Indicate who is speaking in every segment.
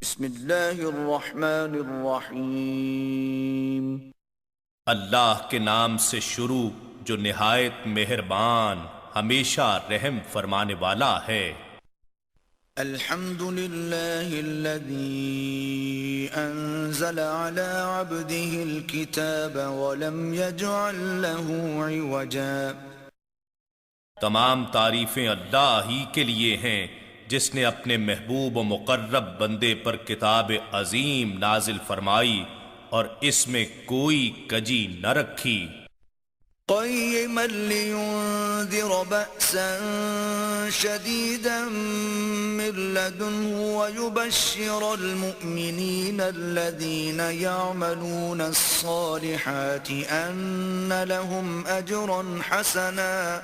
Speaker 1: بسم اللہ الرحمن الرحیم۔
Speaker 2: اللہ کے نام سے شروع جو نہایت مہربان ہمیشہ رحم فرمانے والا ہے۔
Speaker 1: الحمد للہ الذی انزل على عبده الكتاب ولم يجعل له عوجا۔
Speaker 2: تمام تعریفیں اللہ ہی کے لیے ہیں جس نے اپنے محبوب و مقرب بندے پر کتاب عظیم نازل فرمائی اور اس میں کوئی کجی نہ رکھی۔
Speaker 1: قیما لینذر بأسا شدیدا من لدنه ویبشر المؤمنین الذین یعملون الصالحات ان لهم اجرا حسنا۔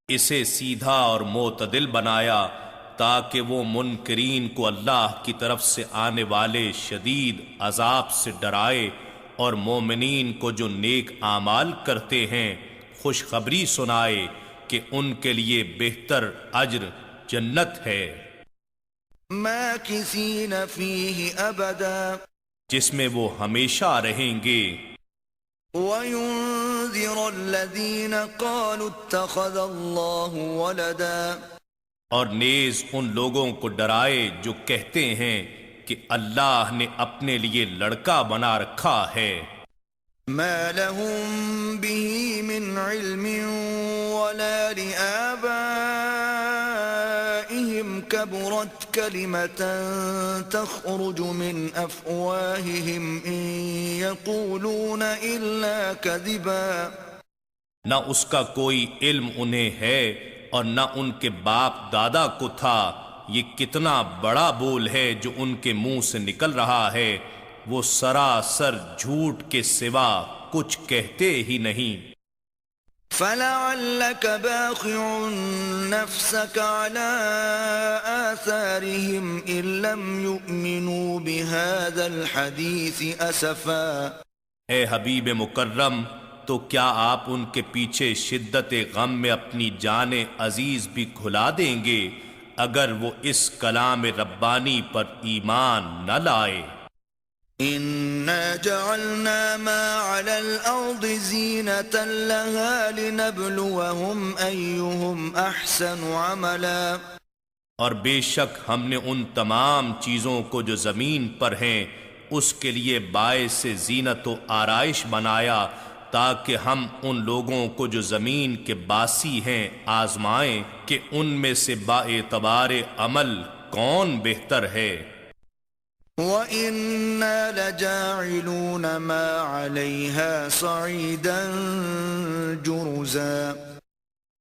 Speaker 2: اسے سیدھا اور معتدل بنایا تاکہ وہ منکرین کو اللہ کی طرف سے آنے والے شدید عذاب سے ڈرائے اور مومنین کو جو نیک اعمال کرتے ہیں خوشخبری سنائے کہ ان کے لیے بہتر اجر جنت ہے،
Speaker 1: ماکثین فیہ ابدا،
Speaker 2: جس میں وہ ہمیشہ رہیں گے۔
Speaker 1: وَيُنذِرَ الَّذِينَ قَالُوا اتَّخَذَ اللَّهُ وَلَدًا،
Speaker 2: اور نیز ان لوگوں کو ڈرائے جو کہتے ہیں کہ اللہ نے اپنے لیے لڑکا بنا رکھا ہے۔
Speaker 1: مَا لَهُم بِهِ مِنْ عِلْمٍ وَلَا لِآبَائِهِمْ كَبُرَتْ كَلِمَةً تَخْرُجُ مِنْ أَفْوَاهِهِمْ إِنْ يَقُولُونَ إِلَّا كَذِبًا۔
Speaker 2: نہ اس کا کوئی علم انہیں ہے اور نہ ان کے باپ دادا کو تھا۔ یہ کتنا بڑا بول ہے جو ان کے منہ سے نکل رہا ہے، وہ سراسر جھوٹ کے سوا کچھ کہتے ہی نہیں۔
Speaker 1: فَلَعَلَّكَ بَاخِعٌ نَفْسَكَ عَلَىٰ آثَارِهِمْ إِن لَّمْ يُؤْمِنُوا بِهَٰذَا الْحَدِيثِ أَسَفًا۔
Speaker 2: اے حبیب مکرم، تو کیا آپ ان کے پیچھے شدت غم میں اپنی جان عزیز بھی کھلا دیں گے اگر وہ اس کلام ربانی پر ایمان نہ لائے؟
Speaker 1: إِنَّا جَعَلْنَا مَا عَلَى الْأَرْضِ زِينَةً لَهَا لِنَبْلُوَهُمْ أَيُّهُمْ أَحْسَنُ عَمَلًا۔
Speaker 2: اور بے شک ہم نے ان تمام چیزوں کو جو زمین پر ہیں اس کے لیے باعث زینت و آرائش بنایا تاکہ ہم ان لوگوں کو جو زمین کے باسی ہیں آزمائیں کہ ان میں سے باعتبار عمل کون بہتر ہے۔
Speaker 1: وَإِنَّا لَجَاعِلُونَ مَا عَلَيْهَا صَعِيدًا جُرُزًا۔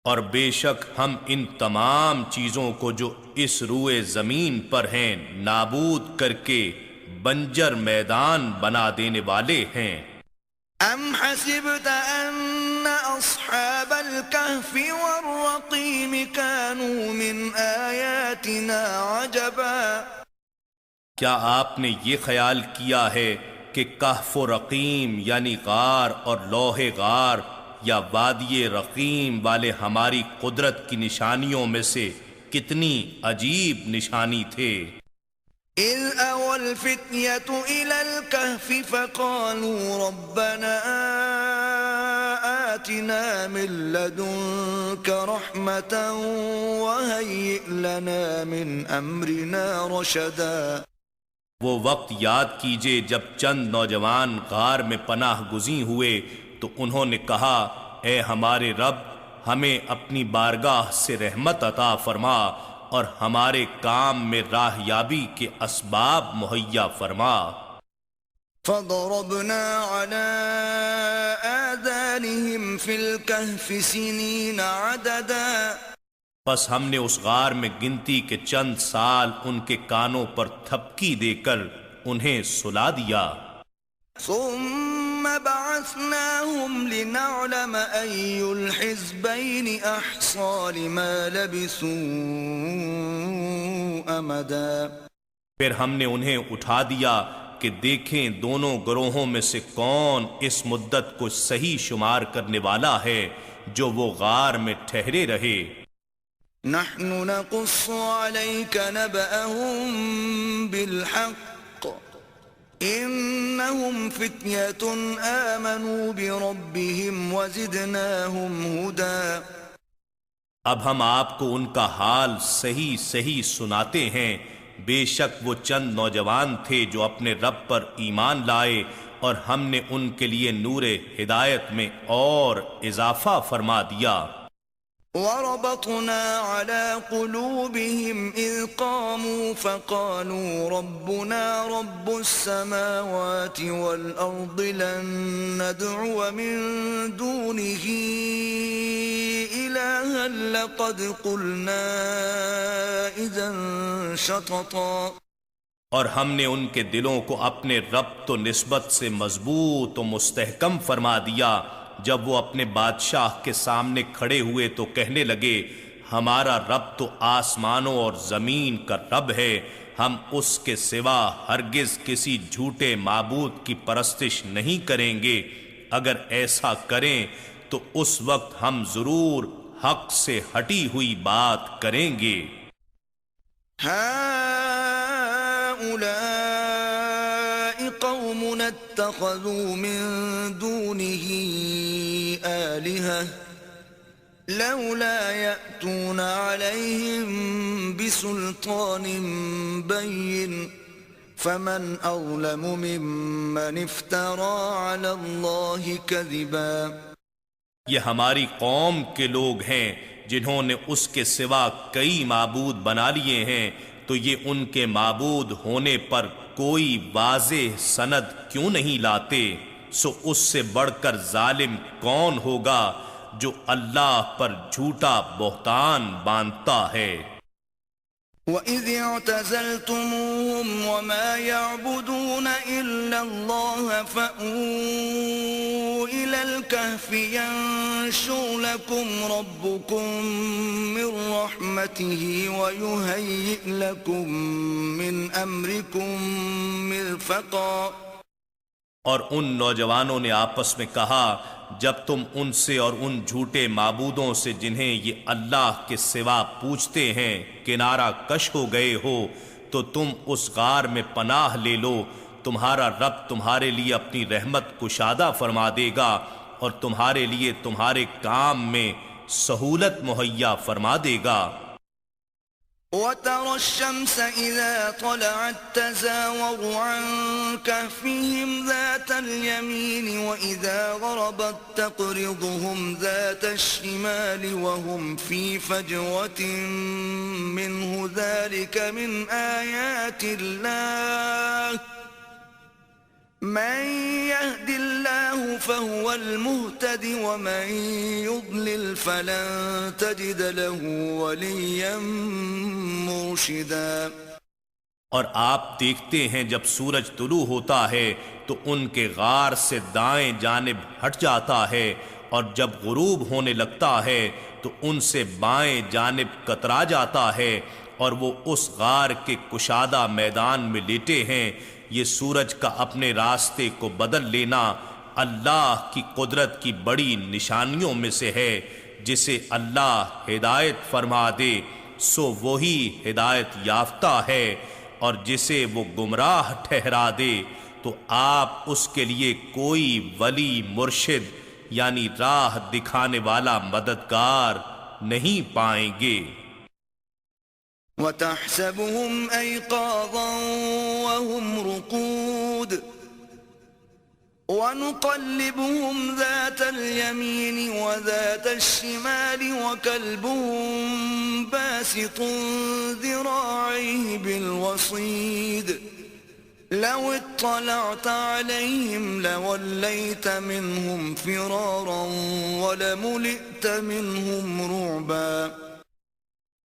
Speaker 2: اور بے شک ہم ان تمام چیزوں کو جو اس روئے زمین پر ہیں نابود کر کے بنجر میدان بنا دینے والے ہیں۔
Speaker 1: أَمْ حَسِبْتَ أَنَّ أَصْحَابَ الْكَهْفِ وَالرَّقِيمِ كَانُوا مِنْ آيَاتِنَا عَجَبًا۔
Speaker 2: کیا آپ نے یہ خیال کیا ہے کہ کہف و رقیم یعنی غار اور لوح غار یا وادی رقیم والے ہماری قدرت کی نشانیوں میں سے کتنی عجیب نشانی تھے؟
Speaker 1: إِذْ أَوَى الْفِتْيَةُ إِلَى الْكَهْفِ فَقَالُوا رَبَّنَا آتِنَا مِن لَّدُنكَ رَحْمَةً وَهَيِّئْ لَنَا مِنْ أَمْرِنَا رَشَدًا۔
Speaker 2: وہ وقت یاد کیجئے جب چند نوجوان غار میں پناہ گزین ہوئے تو انہوں نے کہا، اے ہمارے رب، ہمیں اپنی بارگاہ سے رحمت عطا فرما اور ہمارے کام میں راہ یابی کے اسباب مہیا فرما۔
Speaker 1: فَضَرَبْنَا عَلَىٰ آذَانِهِمْ فِي الْكَهْفِ سِنِينَ عَدَدًا۔
Speaker 2: پس ہم نے اس غار میں گنتی کے چند سال ان کے کانوں پر تھپکی دے کر انہیں سلا دیا۔
Speaker 1: ثُمَّ بَعَثْنَاهُمْ لِنَعْلَمَ أَيُّ الْحِزْبَيْنِ أَحْصَىٰ لِمَا لَبِثُوا أَمَدًا۔
Speaker 2: پھر ہم نے انہیں اٹھا دیا کہ دیکھیں دونوں گروہوں میں سے کون اس مدت کو صحیح شمار کرنے والا ہے جو وہ غار میں ٹھہرے رہے۔
Speaker 1: نحن نقص عليك نبأهم بالحق إنهم فتية آمنوا بربهم وزدناهم هدى۔
Speaker 2: اب ہم آپ کو ان کا حال صحیح صحیح سناتے ہیں، بے شک وہ چند نوجوان تھے جو اپنے رب پر ایمان لائے اور ہم نے ان کے لیے نور ہدایت میں اور اضافہ فرما دیا۔
Speaker 1: وربطنا على قلوبهم إذ قاموا فقالوا ربنا رب السماوات والأرض لن ندعو من دونه إلها لقد قلنا إذا شططا۔
Speaker 2: اور ہم نے ان کے دلوں کو اپنے رب و نسبت سے مضبوط و مستحکم فرما دیا۔ جب وہ اپنے بادشاہ کے سامنے کھڑے ہوئے تو کہنے لگے، ہمارا رب تو آسمانوں اور زمین کا رب ہے، ہم اس کے سوا ہرگز کسی جھوٹے معبود کی پرستش نہیں کریں گے، اگر ایسا کریں تو اس وقت ہم ضرور حق سے ہٹی ہوئی بات کریں گے۔
Speaker 1: قوم اتخذوا من دونه آلهة لولا يأتون عليهم بسلطان بين فمن أظلم ممن افترى على الله كذبا۔
Speaker 2: یہ ہماری قوم کے لوگ ہیں جنہوں نے اس کے سوا کئی معبود بنا لیے ہیں، تو یہ ان کے معبود ہونے پر کوئی واضح سند کیوں نہیں لاتے؟ سو اس سے بڑھ کر ظالم کون ہوگا جو اللہ پر جھوٹا بہتان باندھتا ہے۔
Speaker 1: وَإِذِ اعْتَزَلْتُمُوهُمْ وَمَا يَعْبُدُونَ إِلَّا اللَّهَ فَأْوُوا إِلَى الْكَهْفِ يَنشُرْ لَكُمْ رَبُّكُمْ مِنْ رَحْمَتِهِ وَيُهَيِّئْ لَكُمْ مِنْ أَمْرِكُمْ مِرْفَقًا۔
Speaker 2: اور ان نوجوانوں نے آپس میں کہا، جب تم ان سے اور ان جھوٹے معبودوں سے جنہیں یہ اللہ کے سوا پوجتے ہیں کنارہ کش ہو گئے ہو تو تم اس غار میں پناہ لے لو، تمہارا رب تمہارے لیے اپنی رحمت کشادہ فرما دے گا اور تمہارے لیے تمہارے کام میں سہولت مہیا فرما دے گا۔
Speaker 1: وَتَرَى الشَّمْسَ إِذَا طَلَعَتْ تَزَاوَرُ عَنْ كَهْفِهِمْ ذَاتَ الْيَمِينِ وَإِذَا غَرَبَتْ تَقْرِضُهُمْ ذَاتَ الشِّمَالِ وَهُمْ فِي فَجْوَةٍ مِّنْهُ ذَلِكَ مِنْ آيَاتِ اللَّهِ مَن يَهْدِ اللَّهُ فَهُوَ الْمُهْتَدِ وَمَن يُضْلِلْ فَلَن تَجِدَ لَهُ وَلِيًّا مُرْشِدًا۔
Speaker 2: اور آپ دیکھتے ہیں جب سورج طلوع ہوتا ہے تو ان کے غار سے دائیں جانب ہٹ جاتا ہے، اور جب غروب ہونے لگتا ہے تو ان سے بائیں جانب کترا جاتا ہے، اور وہ اس غار کے کشادہ میدان میں لیٹے ہیں۔ یہ سورج کا اپنے راستے کو بدل لینا اللہ کی قدرت کی بڑی نشانیوں میں سے ہے۔ جسے اللہ ہدایت فرما دے سو وہی ہدایت یافتہ ہے، اور جسے وہ گمراہ ٹھہرا دے تو آپ اس کے لیے کوئی ولی مرشد یعنی راہ دکھانے والا مددگار نہیں پائیں گے۔
Speaker 1: وَتَحْسَبُهُمْ أَيْقَاظًا وَهُمْ رُقُودٌ وَنُقَلِّبُهُمْ ذَاتَ الْيَمِينِ وَذَاتَ الشِّمَالِ وَكَلْبُهُمْ بَاسِطٌ ذِرَاعَيْهِ بِالْوَصِيدِ لَوِ اطَّلَعْتَ عَلَيْهِمْ لَوَلَّيْتَ مِنْهُمْ فِرَارًا وَلَمُلِئْتَ مِنْهُمْ رُعْبًا۔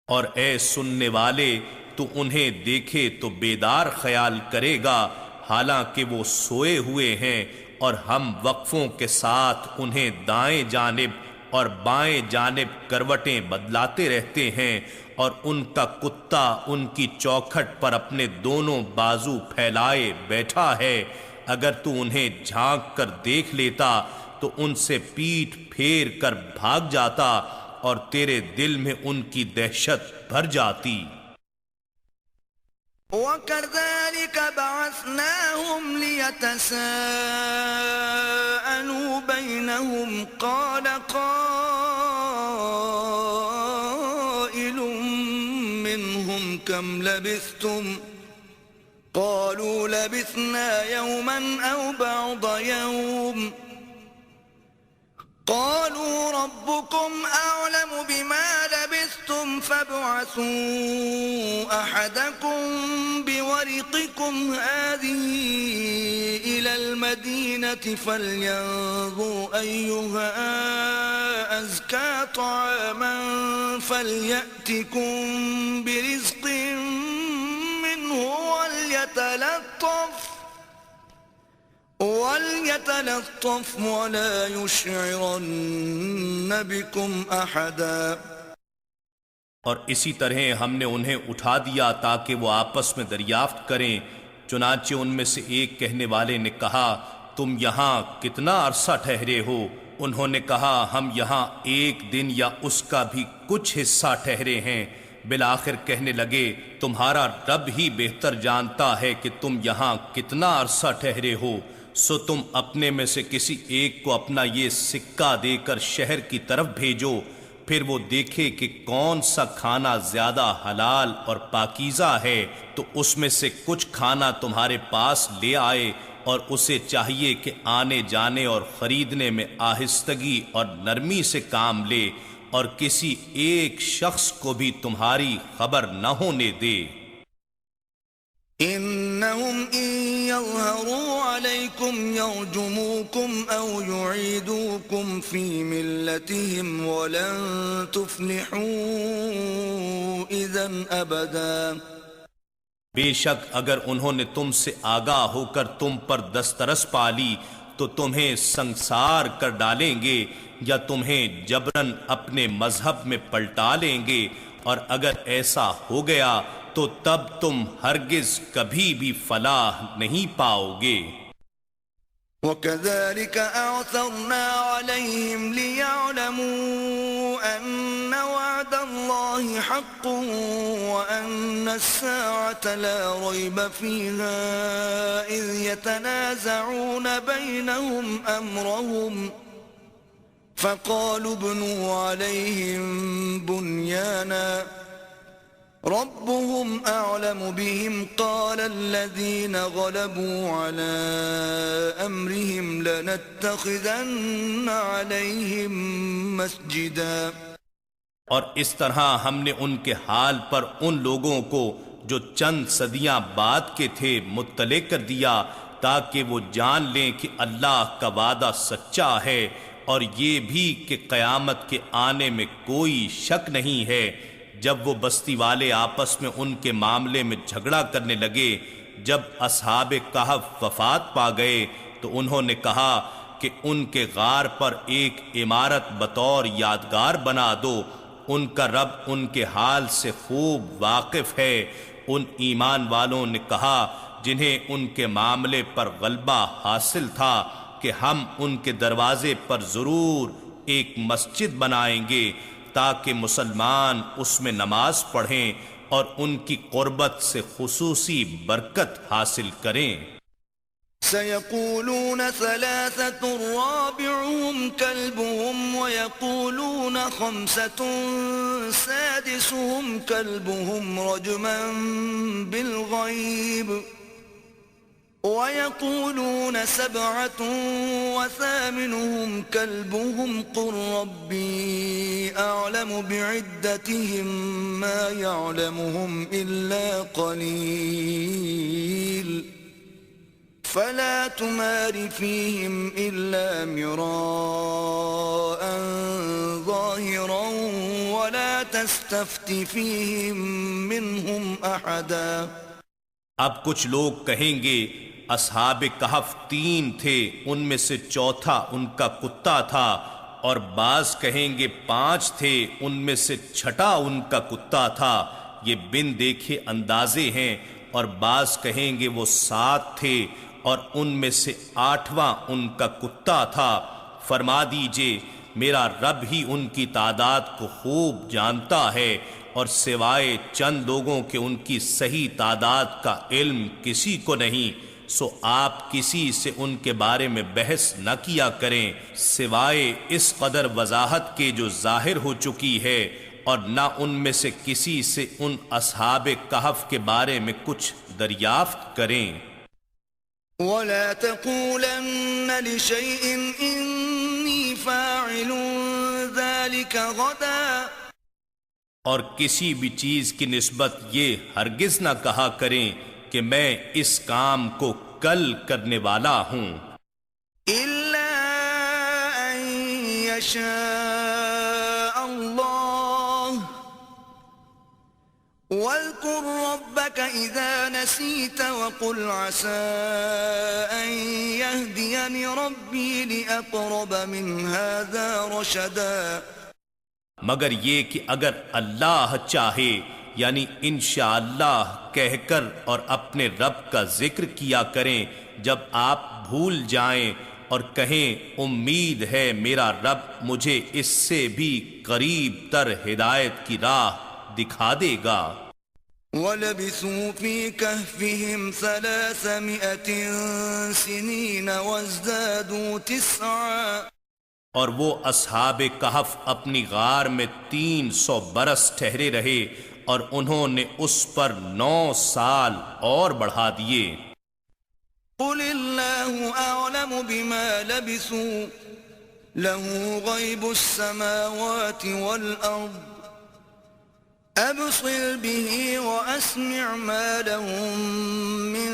Speaker 2: اور اے سننے والے، تو انہیں دیکھے تو بیدار خیال کرے گا حالانکہ وہ سوئے ہوئے ہیں، اور ہم وقفوں کے ساتھ انہیں دائیں جانب اور بائیں جانب کروٹیں بدلاتے رہتے ہیں، اور ان کا کتا ان کی چوکھٹ پر اپنے دونوں بازو پھیلائے بیٹھا ہے۔ اگر تو انہیں جھانک کر دیکھ لیتا تو ان سے پیٹھ پھیر کر بھاگ جاتا، اور تیرے دل میں ان کی دہشت بھر جاتی۔
Speaker 1: وَكَذَلِكَ بَعَثْنَاهُمْ لِيَتَسَاءَلُوا بَيْنَهُمْ قَالَ قَائِلٌ مِّنْهُمْ كَمْ لَبِثْتُمْ قَالُوا لَبِثْنَا يَوْمًا أَوْ بَعْضَ يَوْمٍ قالوا ربكم أعلم بما لبثتم فابعثوا أحدكم بورقكم هذه إلى المدينة فلينظر أيها أزكى طعاما فليأتكم برزق منه وَلْيَتَلَطَّفْ وَلَا يُشْعِرَنَّ بِكُمْ أَحَدًا۔
Speaker 2: اور اسی طرح ہم نے انہیں اٹھا دیا تاکہ وہ آپس میں دریافت کریں۔ چنانچہ ان میں سے ایک کہنے والے نے کہا، تم یہاں کتنا عرصہ ٹھہرے ہو؟ انہوں نے کہا، ہم یہاں 1 دن یا اس کا بھی کچھ حصہ ٹھہرے ہیں۔ بالآخر کہنے لگے، تمہارا رب ہی بہتر جانتا ہے کہ تم یہاں کتنا عرصہ ٹھہرے ہو، سو تم اپنے میں سے کسی ایک کو اپنا یہ سکہ دے کر شہر کی طرف بھیجو، پھر وہ دیکھے کہ کون سا کھانا زیادہ حلال اور پاکیزہ ہے تو اس میں سے کچھ کھانا تمہارے پاس لے آئے، اور اسے چاہیے کہ آنے جانے اور خریدنے میں آہستگی اور نرمی سے کام لے، اور کسی ایک شخص کو بھی تمہاری خبر نہ ہونے دے۔
Speaker 1: إنهم إن يظهروا عليكم يرجموكم أو يعيدوكم في ملتهم ولن تفلحوا إذا أبدا۔
Speaker 2: بے شک اگر انہوں نے تم سے آگاہ ہو کر تم پر دسترس پالی تو تمہیں سنسار کر ڈالیں گے یا تمہیں جبراً اپنے مذہب میں پلٹا لیں گے، اور اگر ایسا ہو گیا تو تب تم ہرگز کبھی بھی فلاح نہیں پاؤ گے۔
Speaker 1: وَكَذَلِكَ أَعْثَرْنَا عَلَيْهِمْ لِيَعْلَمُوا أَنَّ وَعْدَ اللَّهِ حَقٌّ وَأَنَّ السَّاعَةَ لَا رَيْبَ فِيهَا إِذْ يَتَنَازَعُونَ بَيْنَهُمْ أَمْرَهُمْ فَقَالُوا ابْنُوا عَلَيْهِمْ بُنْيَانًا ربهم أعلم بهم قال الذين غلبوا على أمرهم لنتخذن عليهم مسجدا۔
Speaker 2: اور اس طرح ہم نے ان کے حال پر ان لوگوں کو جو چند صدیاں بعد کے تھے مطلع کر دیا، تاکہ وہ جان لیں کہ اللہ کا وعدہ سچا ہے، اور یہ بھی کہ قیامت کے آنے میں کوئی شک نہیں ہے۔ جب وہ بستی والے آپس میں ان کے معاملے میں جھگڑا کرنے لگے، جب اصحاب کہف وفات پا گئے تو انہوں نے کہا کہ ان کے غار پر ایک عمارت بطور یادگار بنا دو، ان کا رب ان کے حال سے خوب واقف ہے۔ ان ایمان والوں نے کہا جنہیں ان کے معاملے پر غلبہ حاصل تھا کہ ہم ان کے دروازے پر ضرور ایک مسجد بنائیں گے تاکہ مسلمان اس میں نماز پڑھیں اور ان کی قربت سے خصوصی برکت حاصل کریں۔
Speaker 1: سيقولون 3 رابعهم كلبهم ويقولون 5 سادسهم كلبهم رجما بالغيب ويقولون 7 وثامنهم كلبهم قل ربي أعلم بعدتهم ما يعلمهم إلا قليل فلا تمار فيهم إلا مراء ظاهرا ولا تستفت فيهم منهم أحدا۔
Speaker 2: اب کچھ لوگ کہیں گے اصحاب کہف 3 تھے، ان میں سے چوتھا ان کا کتا تھا، اور بعض کہیں گے 5 تھے، ان میں سے چھٹا ان کا کتا تھا، یہ بن دیکھے اندازے ہیں، اور بعض کہیں گے وہ 7 تھے اور ان میں سے 8واں ان کا کتا تھا۔ فرما دیجئے میرا رب ہی ان کی تعداد کو خوب جانتا ہے، اور سوائے چند لوگوں کے ان کی صحیح تعداد کا علم کسی کو نہیں، سو آپ کسی سے ان کے بارے میں بحث نہ کیا کریں سوائے اس قدر وضاحت کے جو ظاہر ہو چکی ہے، اور نہ ان میں سے کسی سے ان اصحاب کہف کے بارے میں کچھ دریافت کریں۔
Speaker 1: ولا تقولن لشيء إني فاعل ذلك غدا،
Speaker 2: اور کسی بھی چیز کی نسبت یہ ہرگز نہ کہا کریں کہ میں اس کام کو کل کرنے والا ہوں،
Speaker 1: إلا أن يشاء الله، واذكر ربك إذا نسيت وقل عسى أن يهديني ربي لأقرب من هذا رشدا۔
Speaker 2: مگر یہ کہ اگر اللہ چاہے، یعنی انشاءاللہ کہہ کر اور اپنے رب کا ذکر کیا کریں جب آپ بھول جائیں، اور کہیں امید ہے میرا رب مجھے اس سے بھی قریب تر ہدایت کی راہ دکھا دے گا۔
Speaker 1: وَلَبِثُوا فِي كَهْفِهِمْ 300 سِنِينَ وَازْدَادُوا 9،
Speaker 2: اور وہ اصحاب کہف اپنی غار میں 300 برس ٹھہرے رہے، اور انہوں نے اس پر 9 سال اور بڑھا دیے۔
Speaker 1: قُلِ اللَّهُ أَعْلَمُ بِمَا لَبِثُوا لَهُ غَيْبُ السَّمَاوَاتِ وَالْأَرْضِ أَبْصِرْ بِهِ وَأَسْمِعْ مَا لَهُم مِّن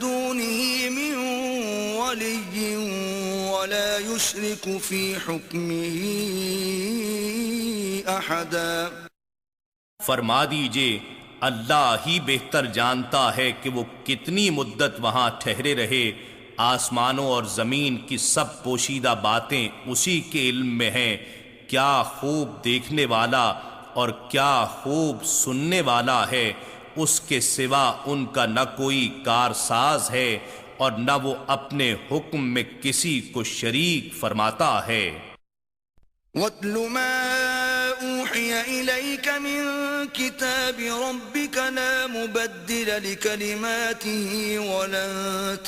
Speaker 1: دُونِهِ مِن وَلِيٍّ وَلَا يُشْرِكُ فِي حُكْمِهِ أَحَدًا۔
Speaker 2: فرما دیجئے اللہ ہی بہتر جانتا ہے کہ وہ کتنی مدت وہاں ٹھہرے رہے، آسمانوں اور زمین کی سب پوشیدہ باتیں اسی کے علم میں ہیں، کیا خوب دیکھنے والا اور کیا خوب سننے والا ہے، اس کے سوا ان کا نہ کوئی کارساز ہے اور نہ وہ اپنے حکم میں کسی کو شریک فرماتا ہے۔
Speaker 1: وَاتْلُ مَا أُوحِيَ إِلَيْكَ مِن كِتَابِ رَبِّكَ لَا مُبَدِّلَ لِكَلِمَاتِهِ وَلَن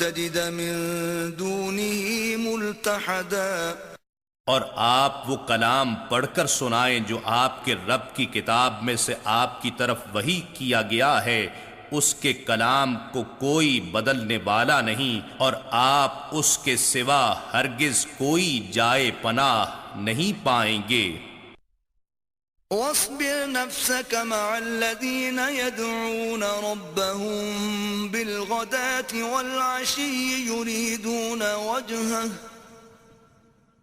Speaker 1: تَجِدَ مِن دُونِهِ مُلْتَحَدًا۔
Speaker 2: اور آپ وہ کلام پڑھ کر سنائیں جو آپ کے رب کی کتاب میں سے آپ کی طرف وحی کیا گیا ہے، اس کے کلام کو کوئی بدلنے والا نہیں، اور آپ اس کے سوا ہرگز کوئی جائے پناہ نہیں پائیں گے۔
Speaker 1: واصبر نفسك مع الذين يدعون ربهم بالغداة والعشي يريدون وجهه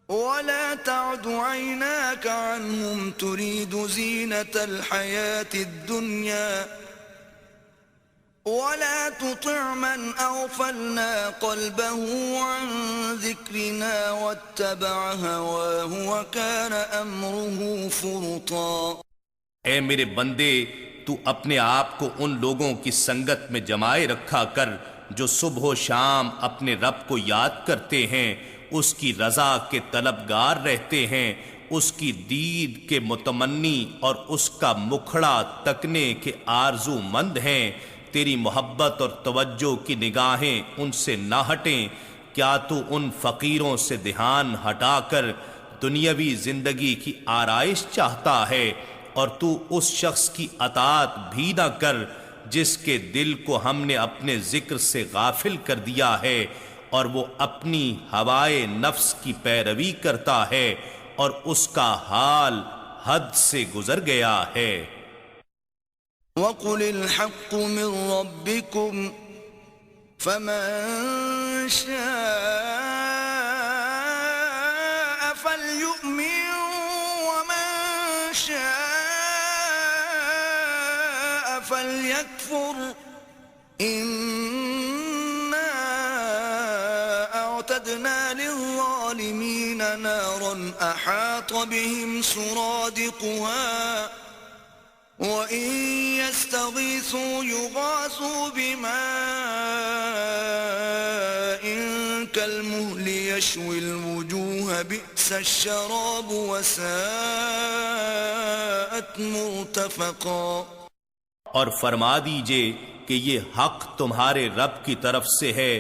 Speaker 1: ولا تعد عيناك عنهم تريد زينة الحياة الدنيا ولا تطع من أغفلنا قلبه عن ذكرنا واتبع هواه وكان أمره فرطا۔
Speaker 2: اے میرے بندے، تو اپنے آپ کو ان لوگوں کی سنگت میں جمائے رکھا کر جو صبح و شام اپنے رب کو یاد کرتے ہیں، اس کی رضا کے طلبگار رہتے ہیں، اس کی دید کے متمنی اور اس کا مکھڑا تکنے کے آرزو مند ہیں۔ تیری محبت اور توجہ کی نگاہیں ان سے نہ ہٹیں، کیا تو ان فقیروں سے دھیان ہٹا کر دنیاوی زندگی کی آرائش چاہتا ہے، اور تو اس شخص کی اطاعت بھی نہ کر جس کے دل کو ہم نے اپنے ذکر سے غافل کر دیا ہے، اور وہ اپنی ہوائے نفس کی پیروی کرتا ہے، اور اس کا حال حد سے گزر گیا ہے۔
Speaker 1: وَقُلِ الْحَقُّ مِن رَّبِّكُمْ فَمَن شَاءَ فَلْيُؤْمِن وَمَن شَاءَ فَلْيَكْفُرْ إِنَّا أَعْتَدْنَا لِلظَّالِمِينَ نَارًا أَحَاطَ بِهِمْ سُرَادِقُهَا وَإِن يَسْتَغِيثُوا يُغَاثُوا بِمَاءٍ كَالْمُهْلِ يَشْوِي الْوُجُوهَ بِئْسَ بئس الشراب وساءت مرتفقا.
Speaker 2: اور فرما دیجئے کہ یہ حق تمہارے رب کی طرف سے ہے،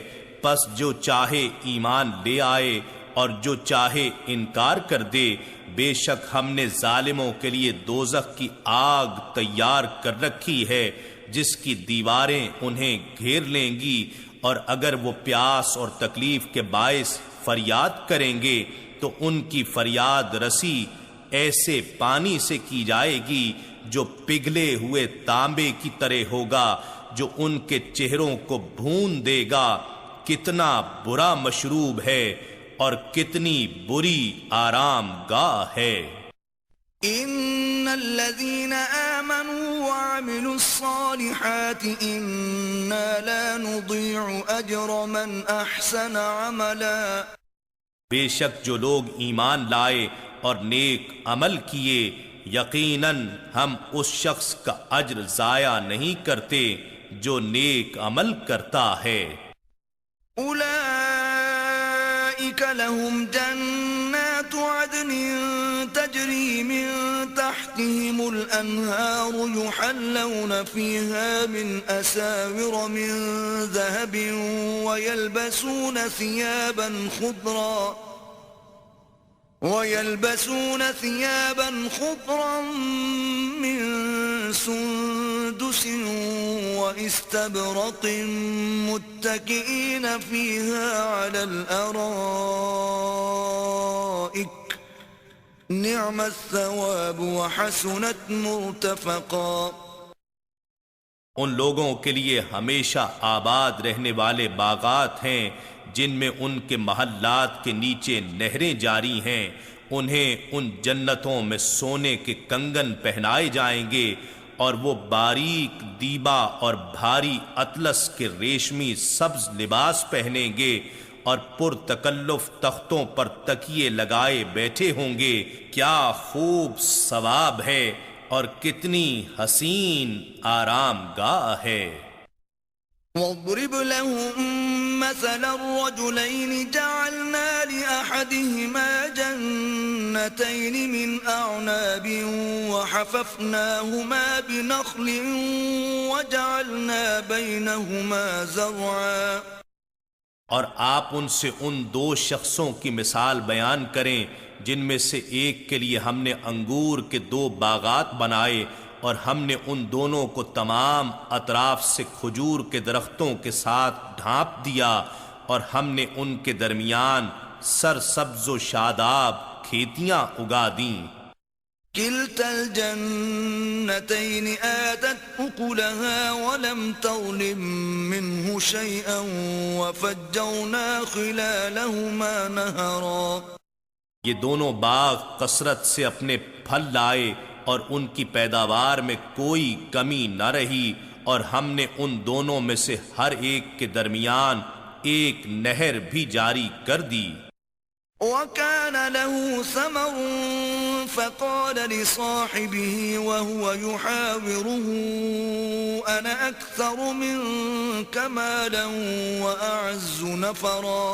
Speaker 2: پس جو چاہے ایمان لے آئے اور جو چاہے انکار کر دے. بے شک ہم نے ظالموں کے لیے دوزخ کی آگ تیار کر رکھی ہے جس کی دیواریں انہیں گھیر لیں گی، اور اگر وہ پیاس اور تکلیف کے باعث فریاد کریں گے تو ان کی فریاد رسی ایسے پانی سے کی جائے گی جو پگھلے ہوئے تانبے کی طرح ہوگا، جو ان کے چہروں کو بھون دے گا. کتنا برا مشروب ہے اور کتنی بری آرام گاہ ہے.
Speaker 1: ان الذين آمنوا وعملوا الصالحات انا لا نضيع اجر من احسن عملا.
Speaker 2: بے شک جو لوگ ایمان لائے اور نیک عمل کیے، یقیناً ہم اس شخص کا اجر ضائع نہیں کرتے جو نیک عمل کرتا ہے.
Speaker 1: اولئک لهم جنات عدن تجری من تحتهم الانہار يحلون فيها من اساور من ذهب ويلبسون ثيابا خضرا من سندس واستبرق متكئين فيها على الارائك نعم الثواب وحسنت مرتفقا.
Speaker 2: ان لوگوں کے لیے ہمیشہ آباد رہنے والے باغات ہیں جن میں ان کے محلات کے نیچے نہریں جاری ہیں. انہیں ان جنتوں میں سونے کے کنگن پہنائے جائیں گے اور وہ باریک دیبا اور بھاری اطلس کے ریشمی سبز لباس پہنیں گے اور پرتکلف تختوں پر تکیے لگائے بیٹھے ہوں گے. کیا خوب ثواب ہے اور کتنی حسین آرام گاہ ہے.
Speaker 1: واضرب لهم مثل الرجلين جعلنا لأحدهما جنتين من أعناب وحففناهما بنخل وجعلنا بينهما زرعا.
Speaker 2: اور آپ ان سے ان دو شخصوں کی مثال بیان کریں جن میں سے ایک کے لیے ہم نے انگور کے 2 باغات بنائے اور ہم نے ان دونوں کو تمام اطراف سے کھجور کے درختوں کے ساتھ ڈھانپ دیا اور ہم نے ان کے درمیان سرسبز و شاداب کھیتیاں اگا دیں.
Speaker 1: كلتا الجنتين آتت أكلها ولم تظلم منه شيئا وفجرنا خلالهما نهرا.
Speaker 2: یہ دونوں باغ کثرت سے اپنے پھل لائے اور ان کی پیداوار میں کوئی کمی نہ رہی، اور ہم نے ان دونوں میں سے ہر ایک کے درمیان ایک نہر بھی جاری کر دی.
Speaker 1: وَكَانَ لَهُ ثَمَرٌ فَقَالَ لِصَاحِبِهِ وَهُوَ يُحَاوِرُهُ أَنَا أَكْثَرُ مِنكَ مَالًا وَأَعَزُّ نَفَرًا.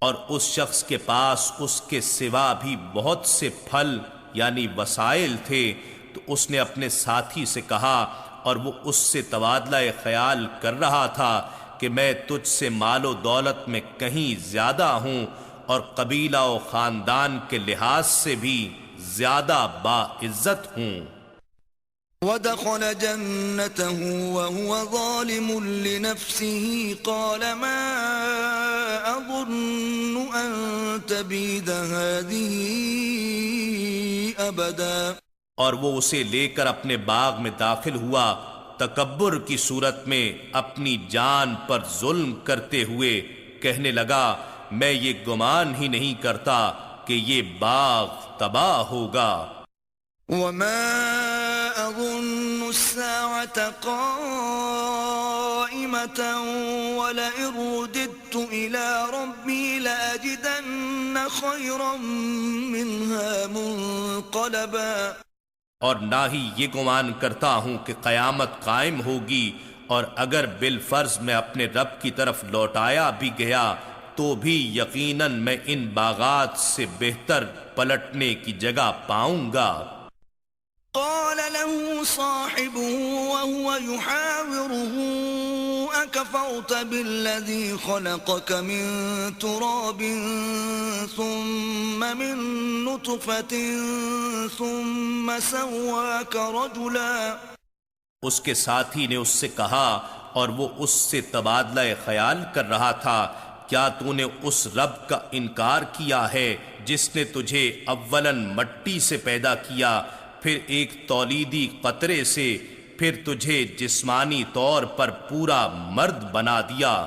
Speaker 2: اور اس شخص کے پاس اس کے سوا بھی بہت سے پھل یعنی وسائل تھے، تو اس نے اپنے ساتھی سے کہا، اور وہ اس سے تبادلہ خیال کر رہا تھا کہ میں تجھ سے مال و دولت میں کہیں زیادہ ہوں اور قبیلہ و خاندان کے لحاظ سے بھی زیادہ باعزت ہوں.
Speaker 1: ودخل جنته وهو ظالم لنفسه قال ما أظن أن تبيد هذه أبدا.
Speaker 2: اور وہ اسے لے کر اپنے باغ میں داخل ہوا تکبر کی صورت میں اپنی جان پر ظلم کرتے ہوئے کہنے لگا، میں یہ گمان ہی نہیں کرتا کہ یہ باغ تباہ ہوگا.
Speaker 1: وما أظن الساعة قائمة ولئن رددت إلى ربي لأجدن خيرا منها منقلبا.
Speaker 2: اور نہ ہی یہ گمان کرتا ہوں کہ قیامت قائم ہوگی، اور اگر بالفرض میں اپنے رب کی طرف لوٹایا بھی گیا تو بھی یقیناً میں ان باغات سے بہتر پلٹنے کی جگہ پاؤں گا۔
Speaker 1: قال له صاحبه وهو يحاوره أكفرت بالذي خلقك من تراب ثم من نطفة ثم سواك رجلا۔
Speaker 2: اس کے ساتھی نے اس سے کہا اور وہ اس سے تبادلہ خیال کر رہا تھا، کیا تو نے اس رب کا انکار کیا ہے جس نے تجھے اولاً مٹی سے پیدا کیا، پھر ایک تولیدی قطرے سے، پھر تجھے جسمانی طور پر پورا مرد بنا دیا۔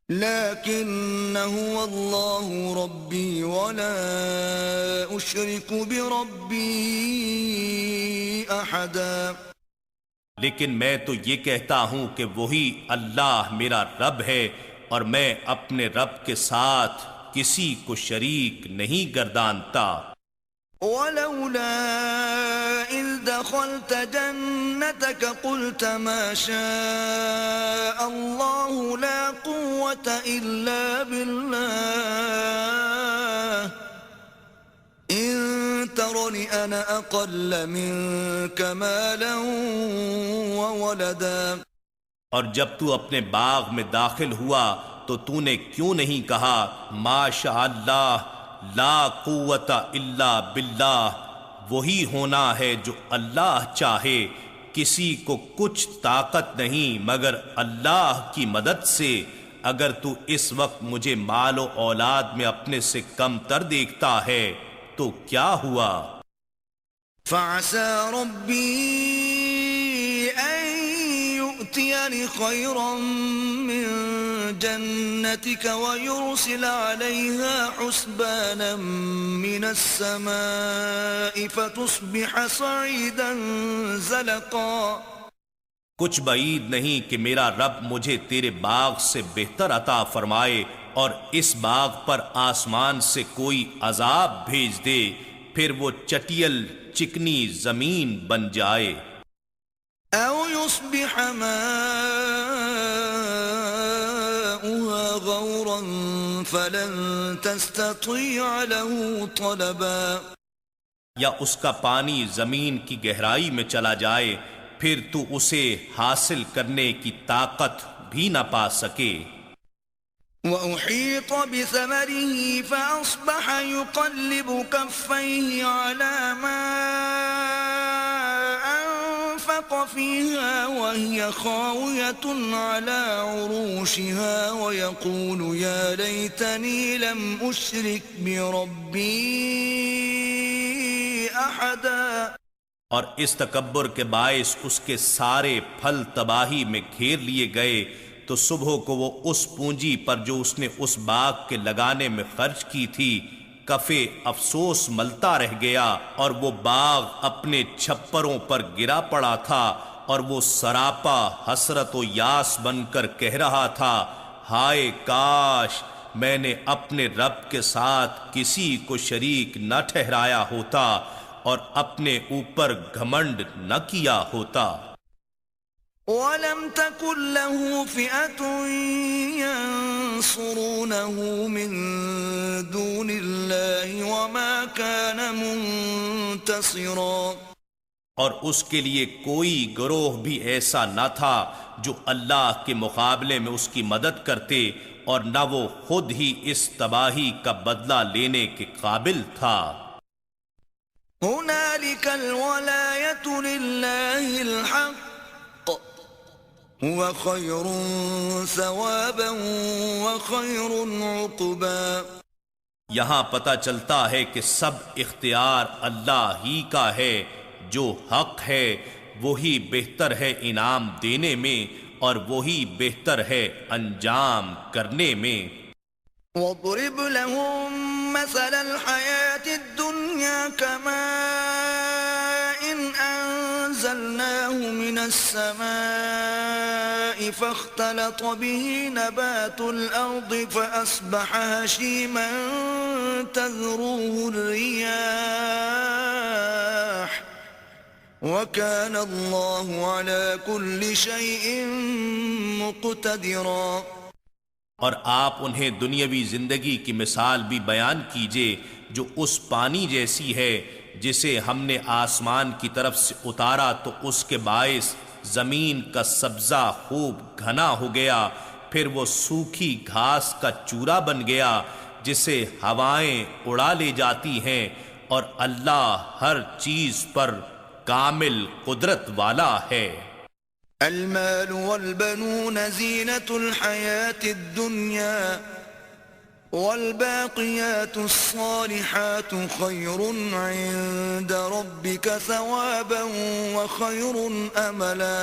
Speaker 1: لكن هو الله ربي ولا أشرك بربي أحدا۔
Speaker 2: لیکن میں تو یہ کہتا ہوں کہ وہی اللہ میرا رب ہے اور میں اپنے رب کے ساتھ کسی کو شریک نہیں گردانتا۔
Speaker 1: ولولا إذ دخلت جنتك قلت ما شاء الله لا قوة إلا بالله إن ترني أنا أقل منك مالا وولدا۔
Speaker 2: اور جب تو اپنے باغ میں داخل ہوا تو تو نے کیوں نہیں کہا ما شاء اللہ لا قوت الا باللہ، وہی ہونا ہے جو اللہ چاہے، کسی کو کچھ طاقت نہیں مگر اللہ کی مدد سے۔ اگر تو اس وقت مجھے مال و اولاد میں اپنے سے کم تر دیکھتا ہے تو کیا ہوا؟
Speaker 1: فعسى ربي أن يؤتيني خيرا من جنتك ويرسل عليها حسبانا من السماء فتصبح صعيدا زلقا۔
Speaker 2: کچھ بعید نہیں کہ میرا رب مجھے تیرے باغ سے بہتر عطا فرمائے اور اس باغ پر آسمان سے کوئی عذاب بھیج دے، پھر وہ چٹیل چکنی زمین بن جائے۔
Speaker 1: أو يصبح ماؤها غورا فلن تستطيع له طلبا۔
Speaker 2: یا اس کا پانی زمین کی گہرائی میں چلا جائے، پھر تو اسے حاصل کرنے کی طاقت بھی نہ پا سکے۔
Speaker 1: وأحيط بثمره فأصبح يقلب كفيه على ما أنفق فيها وهي خاوية على عروشها ويقول يا ليتني لم أشرك بربي أحدا۔
Speaker 2: اور اس تکبر کے باعث اس کے سارے پھل تباہی میں گھیر لیے گئے، تو صبح کو وہ اس پونجی پر جو اس نے اس باغ کے لگانے میں خرچ کی تھی کفے افسوس ملتا رہ گیا، اور وہ باغ اپنے چھپروں پر گرا پڑا تھا، اور وہ سراپا حسرت و یاس بن کر کہہ رہا تھا، ہائے کاش میں نے اپنے رب کے ساتھ کسی کو شریک نہ ٹھہرایا ہوتا اور اپنے اوپر گھمنڈ نہ کیا ہوتا۔
Speaker 1: وَلَمْ تَكُنْ لَهُ فِئَةٌ يَنصُرُونَهُ مِن دُونِ اللَّهِ وَمَا كَانَ مُنتَصِرًا۔
Speaker 2: اور اس کے لیے کوئی گروہ بھی ایسا نہ تھا جو اللہ کے مقابلے میں اس کی مدد کرتے، اور نہ وہ خود ہی اس تباہی کا بدلہ لینے کے قابل تھا۔
Speaker 1: هُنَالِكَ الْوَلَایَةُ لِلَّهِ الْحَقِّ هُوَ خَيْرٌ ثَوَابًا وَخَيْرٌ عُقْبًا۔
Speaker 2: یہاں پتہ چلتا ہے کہ سب اختیار اللہ ہی کا ہے، جو حق ہے وہی بہتر ہے انعام دینے میں، اور وہی بہتر ہے انجام کرنے میں۔
Speaker 1: وَاضْرِبْ لَهُم مَّثَلَ الْحَيَاةِ الدُّنْيَا كَمَاءٍ أَنزَلْنَاهُ مِنَ السَّمَاءِ فَاخْتَلَطَ بِهِ نَبَاتُ الْأَرْضِ فَأَصْبَحَ هَشِيمًا تَذْرُوهُ الرِّيَاحُ وَكَانَ اللَّهُ عَلَى كُلِّ شَيْءٍ مُقْتَدِرًا۔
Speaker 2: اور آپ انہیں دنیاوی زندگی کی مثال بھی بیان کیجئے جو اس پانی جیسی ہے جسے ہم نے آسمان کی طرف سے اتارا تو اس کے باعث زمین کا سبزہ خوب گھنا ہو گیا، پھر وہ سوکھی گھاس کا چورا بن گیا جسے ہوائیں اڑا لے جاتی ہیں، اور اللہ ہر چیز پر کامل قدرت والا ہے۔
Speaker 1: المال والبنون زينة الحياة الدنيا والباقيات الصالحات خير عند ربك ثوابا وخير املا۔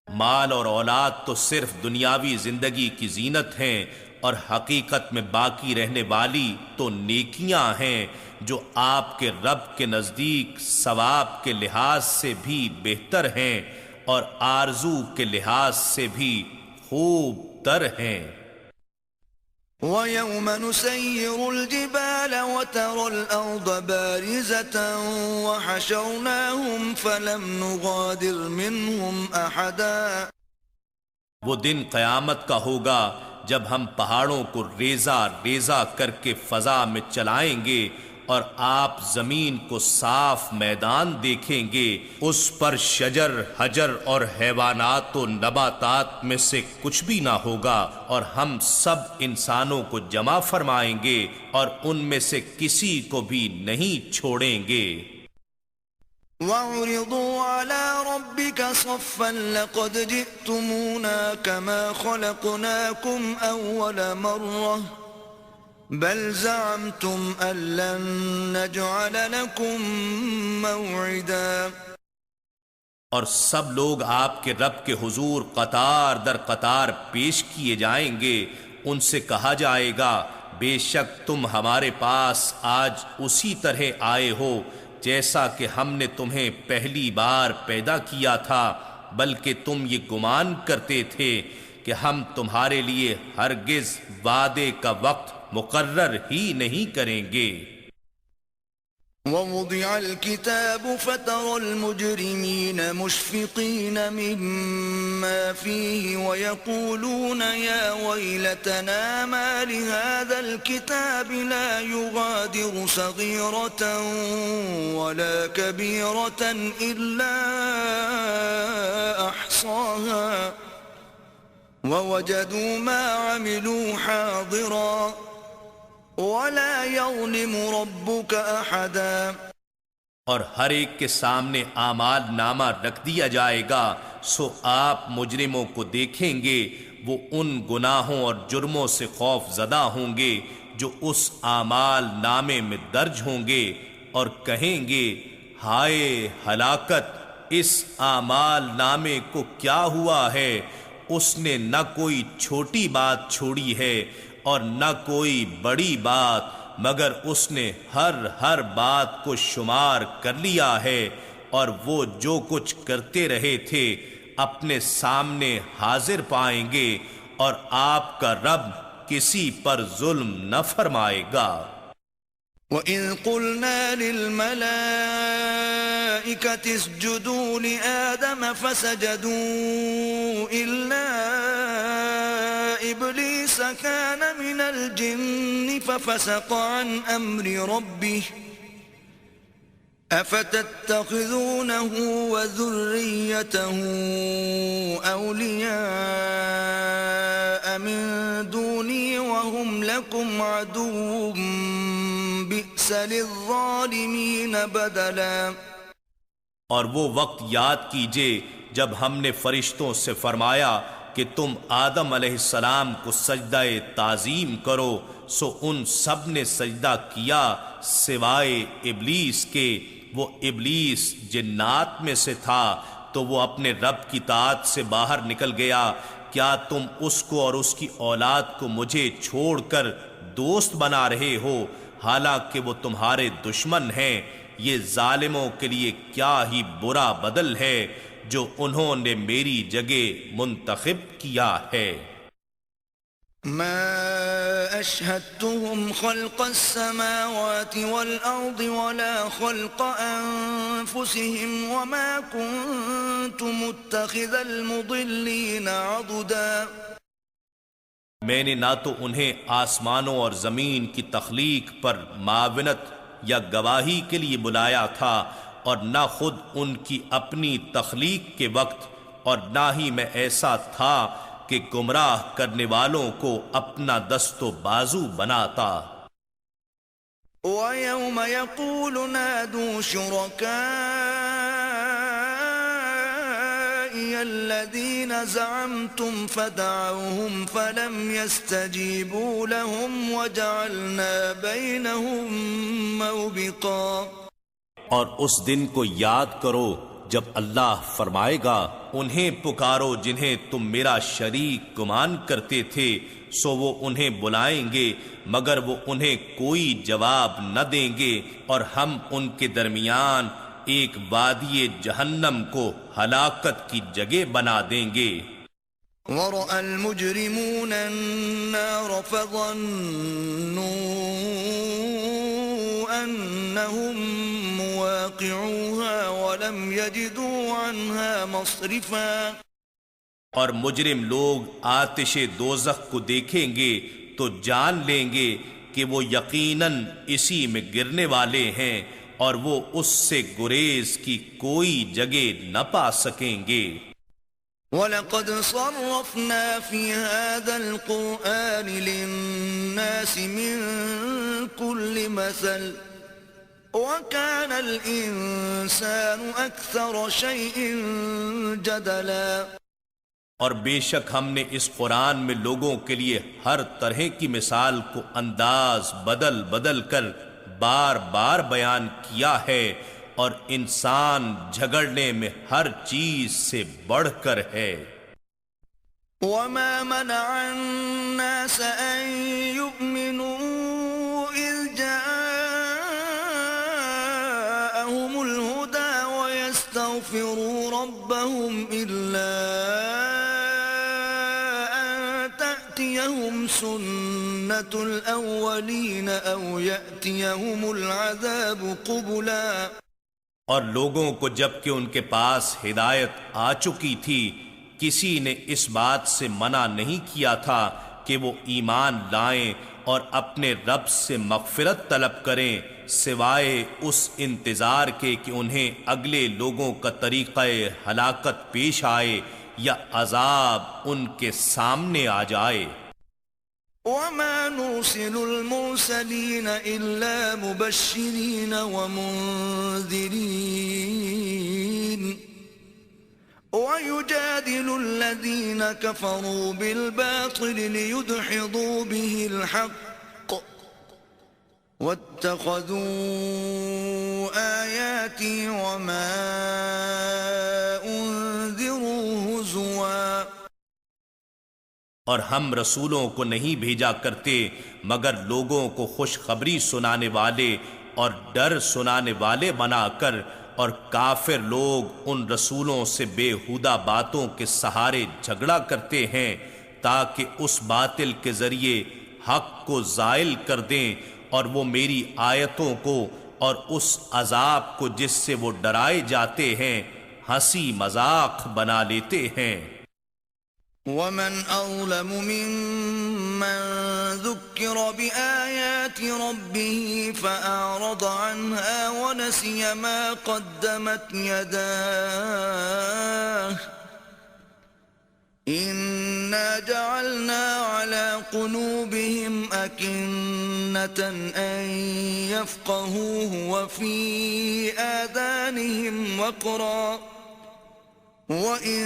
Speaker 2: مال اور اولاد تو صرف دنیاوی زندگی کی زینت ہیں، اور حقیقت میں باقی رہنے والی تو نیکیاں ہیں جو آپ کے رب کے نزدیک ثواب کے لحاظ سے بھی بہتر ہیں اور آرزو کے لحاظ سے بھی خوب تر ہیں۔
Speaker 1: وَيَوْمَ نُسَيِّرُ الْجِبَالَ وَتَرَى الْأَرْضَ بَارِزَةً وَحَشَرْنَاهُمْ فَلَمْ نُغَادِرْ مِنْهُمْ أَحَدًا۔
Speaker 2: وہ دن قیامت کا ہوگا جب ہم پہاڑوں کو ریزہ ریزہ کر کے فضا میں چلائیں گے اور آپ زمین کو صاف میدان دیکھیں گے، اس پر شجر حجر اور حیوانات و نباتات میں سے کچھ بھی نہ ہوگا، اور ہم سب انسانوں کو جمع فرمائیں گے اور ان میں سے کسی کو بھی نہیں چھوڑیں گے۔
Speaker 1: وَعُرِضُوا عَلَى رَبِّكَ صَفًّا لَقَدْ جِئْتُمُونَا كَمَا خَلَقْنَاكُمْ أَوَّلَ مَرَّةٍ بَلْ زَعَمْتُمْ أَن لَّن نَّجْعَلَ لَكُم مَّوْعِدًا۔
Speaker 2: اور سب لوگ آپ کے رب کے حضور قطار در قطار پیش کیے جائیں گے، ان سے کہا جائے گا بے شک تم ہمارے پاس آج اسی طرح آئے ہو جیسا کہ ہم نے تمہیں پہلی بار پیدا کیا تھا، بلکہ تم یہ گمان کرتے تھے کہ ہم تمہارے لیے ہرگز وعدے کا وقت مقرر ہی نہیں کریں گے۔
Speaker 1: وَوُضِعَ الْكِتَابُ فَتَرَى الْمُجْرِمِينَ مُشْفِقِينَ مِمَّا فِيهِ وَيَقُولُونَ يَا وَيْلَتَنَا مَا لِهَذَا الْكِتَابِ لَا يُغَادِرُ صَغِيرَةً وَلَا كَبِيرَةً إِلَّا أَحْصَاهَا وَوَجَدُوا مَا عَمِلُوا حَاضِرًا وَلَا يَظْلِمُ رَبُّكَ أَحَدًا۔
Speaker 2: اور ہر ایک کے سامنے اعمال نامہ رکھ دیا جائے گا، سو آپ مجرموں کو دیکھیں گے، وہ ان گناہوں اور جرموں سے خوف زدہ ہوں گے جو اس اعمال نامے میں درج ہوں گے، اور کہیں گے ہائے ہلاکت، اس اعمال نامے کو کیا ہوا ہے، اس نے نہ کوئی چھوٹی بات چھوڑی ہے اور نہ کوئی بڑی بات، مگر اس نے ہر بات کو شمار کر لیا ہے، اور وہ جو کچھ کرتے رہے تھے اپنے سامنے حاضر پائیں گے، اور آپ کا رب کسی پر ظلم نہ فرمائے گا۔
Speaker 1: وَإِذْ قُلْنَا لِلْمَلَائِكَةِ اسْجُدُوا لِآدَمَ فَسَجَدُوا إِلَّا إِبْلِيسَ كَانَ مِنَ الْجِنِّ فَفَسَقَ عَنْ أَمْرِ رَبِّهِ أَفَتَتَّخِذُونَهُ وَذُرِّيَّتَهُ أَوْلِيَاءَ مِن دُونِي وَهُمْ لَكُمْ عَدُوٌّ بِئْسَ لِلظَّالِمِينَ بَدَلًا۔
Speaker 2: اور وہ وقت یاد کیجئے جب ہم نے فرشتوں سے فرمایا کہ تم آدم علیہ السلام کو سجدہ تعظیم کرو، سو ان سب نے سجدہ کیا سوائے ابلیس کے، وہ ابلیس جنات میں سے تھا، تو وہ اپنے رب کی طاعت سے باہر نکل گیا۔ کیا تم اس کو اور اس کی اولاد کو مجھے چھوڑ کر دوست بنا رہے ہو، حالانکہ وہ تمہارے دشمن ہیں؟ یہ ظالموں کے لیے کیا ہی برا بدل ہے جو انہوں نے میری جگہ منتخب کیا ہے۔
Speaker 1: ما أشهدتهم خلق السماوات والأرض ولا خلق أنفسهم وما كنت متخذ المضلين عضدا۔
Speaker 2: میں نے نہ تو انہیں آسمانوں اور زمین کی تخلیق پر معاونت یا گواہی کے لیے بلایا تھا، اور نہ خود ان کی اپنی تخلیق کے وقت، اور نہ ہی میں ایسا تھا کہ گمراہ کرنے والوں کو اپنا دست و بازو بناتا۔
Speaker 1: وَيَوْمَ يَقُولُ نَادُوا شُرَكَائِيَ الَّذِينَ زَعَمْتُمْ فَدَعَوْهُمْ فَلَمْ يَسْتَجِيبُوا لَهُمْ وَجَعَلْنَا بَيْنَهُمْ مَوْبِقًا۔
Speaker 2: اور اس دن کو یاد کرو جب اللہ فرمائے گا، انہیں پکارو جنہیں تم میرا شریک گمان کرتے تھے، سو وہ انہیں بلائیں گے مگر وہ انہیں کوئی جواب نہ دیں گے، اور ہم ان کے درمیان ایک وادی جہنم کو ہلاکت کی جگہ بنا دیں گے۔
Speaker 1: وَرَأَى الْمُجْرِمُونَ النَّارَ فَظَنُّوا أَنَّهُمْ مُوَاقِعُوهَا وَلَمْ يَجِدُوا عَنْهَا مَصْرِفًا۔
Speaker 2: اور مجرم لوگ آتش دوزخ کو دیکھیں گے تو جان لیں گے کہ وہ یقیناً اسی میں گرنے والے ہیں، اور وہ اس سے گریز کی کوئی جگہ نہ پا سکیں گے۔
Speaker 1: وَلَقَدْ صَرَّفْنَا فِي هَذَا الْقُرْآنِ لِلنَّاسِ مِنْ كُلِّ مَثَلٍ وَكَانَ الْإِنسَانُ أَكْثَرَ شَيْءٍ جَدَلًا۔
Speaker 2: اور بے شک ہم نے اس قرآن میں لوگوں کے لیے ہر طرح کی مثال کو انداز بدل بدل کر بار بار بیان کیا ہے، اور انسان جھگڑنے میں ہر چیز سے بڑھ کر ہے۔
Speaker 1: وَمَا مَنَعَ النَّاسَ أَن يُؤْمِنُوا إِذْ جَاءَهُمُ الْهُدَى وَيَسْتَغْفِرُوا رَبَّهُمْ إِلَّا أَن تَأْتِيَهُمْ سُنَّةُ الْأَوَّلِينَ أَوْ يَأْتِيَهُمُ الْعَذَابُ قُبُلًا۔
Speaker 2: اور لوگوں کو جب کہ ان کے پاس ہدایت آ چکی تھی، کسی نے اس بات سے منع نہیں کیا تھا کہ وہ ایمان لائیں اور اپنے رب سے مغفرت طلب کریں، سوائے اس انتظار کے کہ انہیں اگلے لوگوں کا طریقہ ہلاکت پیش آئے یا عذاب ان کے سامنے آ جائے۔
Speaker 1: وَمَا نُرْسِلُ الْمُرْسَلِينَ إِلَّا مُبَشِّرِينَ وَمُنذِرِينَ وَيُجَادِلُ الَّذِينَ كَفَرُوا بِالْبَاطِلِ لِيُدْحِضُوا بِهِ الْحَقَّ وَاتَّخَذُوا آيَاتِي وَمَا أُنذِرُوا هُزُوًا۔
Speaker 2: اور ہم رسولوں کو نہیں بھیجا کرتے مگر لوگوں کو خوشخبری سنانے والے اور ڈر سنانے والے بنا کر، اور کافر لوگ ان رسولوں سے بےہودہ باتوں کے سہارے جھگڑا کرتے ہیں تاکہ اس باطل کے ذریعے حق کو زائل کر دیں، اور وہ میری آیتوں کو اور اس عذاب کو جس سے وہ ڈرائے جاتے ہیں ہنسی مذاق بنا لیتے ہیں۔
Speaker 1: وَمَنْ أَظْلَمُ مِمَّنْ ذُكِّرَ بِآيَاتِ رَبِّهِ فَأَعْرَضَ عَنْهَا وَنَسِيَ مَا قَدَّمَتْ يَدَاهُ إِنَّا جَعَلْنَا عَلَى قُلُوبِهِمْ أَكِنَّةً أَن يَفْقَهُوهُ وَفِي آذَانِهِمْ وَقْرًا وَإِن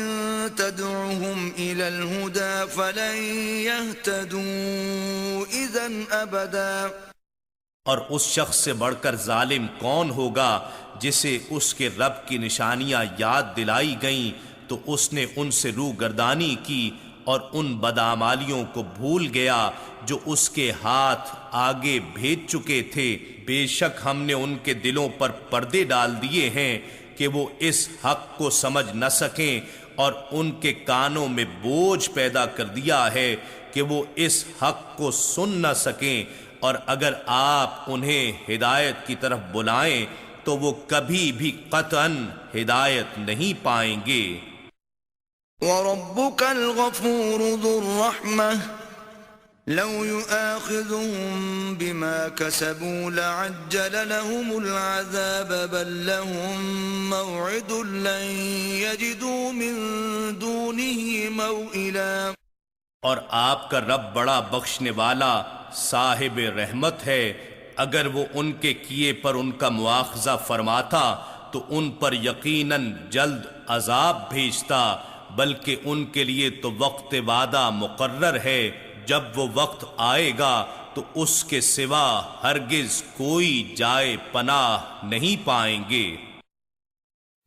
Speaker 1: تَدْعُهُمْ إِلَى الْهُدَى فَلَن يَهْتَدُوا إِذًا أَبَدًا۔
Speaker 2: اور اس شخص سے بڑھ کر ظالم کون ہوگا جسے اس کے رب کی نشانیاں یاد دلائی گئیں تو اس نے ان سے روگردانی کی اور ان بدعمالیوں کو بھول گیا جو اس کے ہاتھ آگے بھیج چکے تھے۔ بے شک ہم نے ان کے دلوں پر پردے ڈال دیے ہیں کہ وہ اس حق کو سمجھ نہ سکیں، اور ان کے کانوں میں بوجھ پیدا کر دیا ہے کہ وہ اس حق کو سن نہ سکیں، اور اگر آپ انہیں ہدایت کی طرف بلائیں تو وہ کبھی بھی قطعاً ہدایت نہیں پائیں گے۔
Speaker 1: وَرَبُّكَ الْغَفُورُ ذُو الرَّحْمَةِ لو يؤاخذهم بما كسبوا لعجل لهم العذاب بل لهم موعد لن يجدوا من دونه موئلا۔
Speaker 2: اور آپ کا رب بڑا بخشنے والا صاحب رحمت ہے، اگر وہ ان کے کیے پر ان کا مواخذہ فرماتا تو ان پر یقیناً جلد عذاب بھیجتا، بلکہ ان کے لیے تو وقت وعدہ مقرر ہے، جب وہ وقت آئے گا تو اس کے سوا ہرگز کوئی جائے پناہ نہیں پائیں گے۔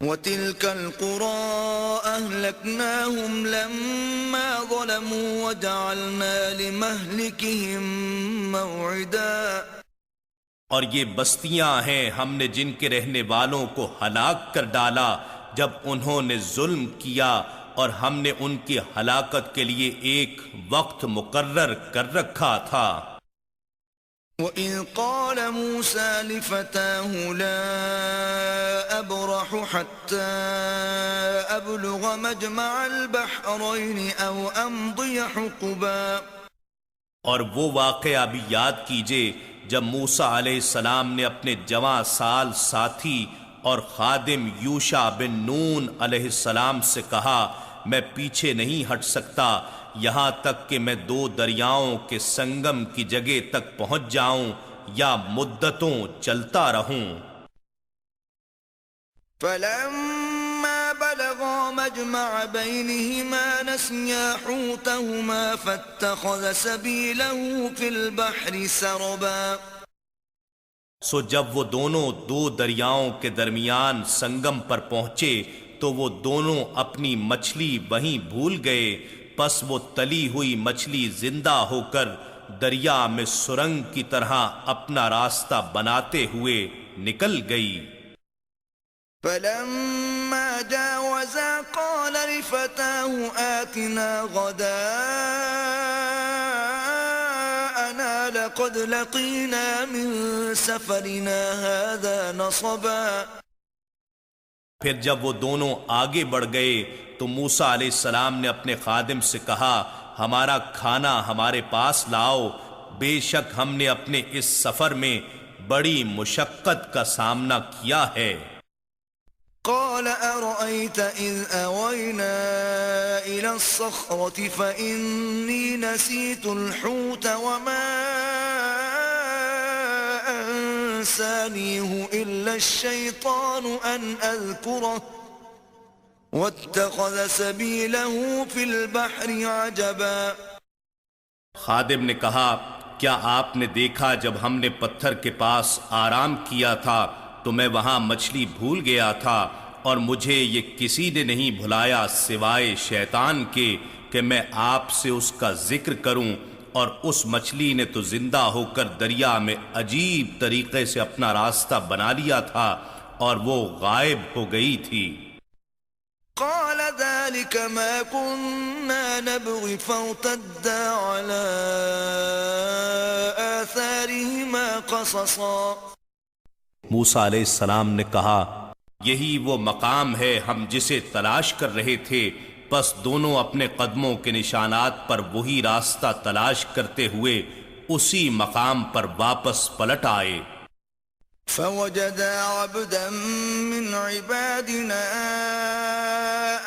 Speaker 1: وَتِلْكَ الْقُرَىٰ أَهْلَكْنَاهُمْ لَمَّا ظَلَمُوا وَجَعَلْنَا لِمَهْلِكِهِمْ مَوْعِدًا۔
Speaker 2: اور یہ بستیاں ہیں ہم نے جن کے رہنے والوں کو ہلاک کر ڈالا جب انہوں نے ظلم کیا، اور ہم نے ان کی ہلاکت کے لیے ایک وقت مقرر کر رکھا تھا۔
Speaker 1: وَإِذْ قَالَ مُوسَىٰ لِفَتَاهُ لَا أَبْرَحُ حَتَّىٰ أَبْلُغَ مَجْمَعَ الْبَحْرَيْنِ أَوْ أَمْضِيَ حُقُبًا۔
Speaker 2: اور وہ واقعہ بھی یاد کیجئے جب موسیٰ علیہ السلام نے اپنے جوان سال ساتھی اور خادم یوشع بن نون علیہ السلام سے کہا، میں پیچھے نہیں ہٹ سکتا یہاں تک کہ میں 2 دریاؤں کے سنگم کی جگہ تک پہنچ جاؤں یا مدتوں چلتا رہوں۔
Speaker 1: فَلَمَّا بَلَغَا مَجْمَعَ بَيْنِهِمَا نَسِيَا حُوتَهُمَا فَاتَّخَذَ سَبِيلَهُ فِي الْبَحْرِ سَرَبًا۔
Speaker 2: سو جب وہ دونوں 2 دریاؤں کے درمیان سنگم پر پہنچے تو وہ دونوں اپنی مچھلی وہیں بھول گئے، پس وہ تلی ہوئی مچھلی زندہ ہو کر دریا میں سرنگ کی طرح اپنا راستہ بناتے ہوئے نکل گئی۔
Speaker 1: فَلَمَّا جَاوَزَا قَالَ لِفَتَاهُ آتِنَا غَدَاءَنَا لَقَدْ لَقِينَا مِن سَفَرِنَا هَذَا نَصَبًا۔
Speaker 2: پھر جب وہ دونوں آگے بڑھ گئے تو موسیٰ علیہ السلام نے اپنے خادم سے کہا، ہمارا کھانا ہمارے پاس لاؤ، بے شک ہم نے اپنے اس سفر میں بڑی مشقت کا سامنا کیا ہے۔
Speaker 1: قال أرأيت إذ أوينا إلى الصخرة فإني نسيت الحوت وما أنسانيه إلا الشيطان أن أذكره واتخذ سبيله في البحر عجبا۔
Speaker 2: خادم نے کہا، کیا آپ نے دیکھا جب ہم نے پتھر کے پاس آرام کیا تھا تو میں وہاں مچھلی بھول گیا تھا، اور مجھے یہ کسی نے نہیں بھلایا سوائے شیطان کے کہ میں آپ سے اس کا ذکر کروں، اور اس مچھلی نے تو زندہ ہو کر دریا میں عجیب طریقے سے اپنا راستہ بنا لیا تھا اور وہ غائب ہو گئی تھی۔
Speaker 1: قال ذلك ما كنا نبغي فارتدا على آثارهما قصصا۔
Speaker 2: موسیٰ علیہ السلام نے کہا، یہی وہ مقام ہے ہم جسے تلاش کر رہے تھے، پس دونوں اپنے قدموں کے نشانات پر وہی راستہ تلاش کرتے ہوئے اسی مقام پر واپس پلٹ آئے۔
Speaker 1: فوجدا عبدا من عبادنا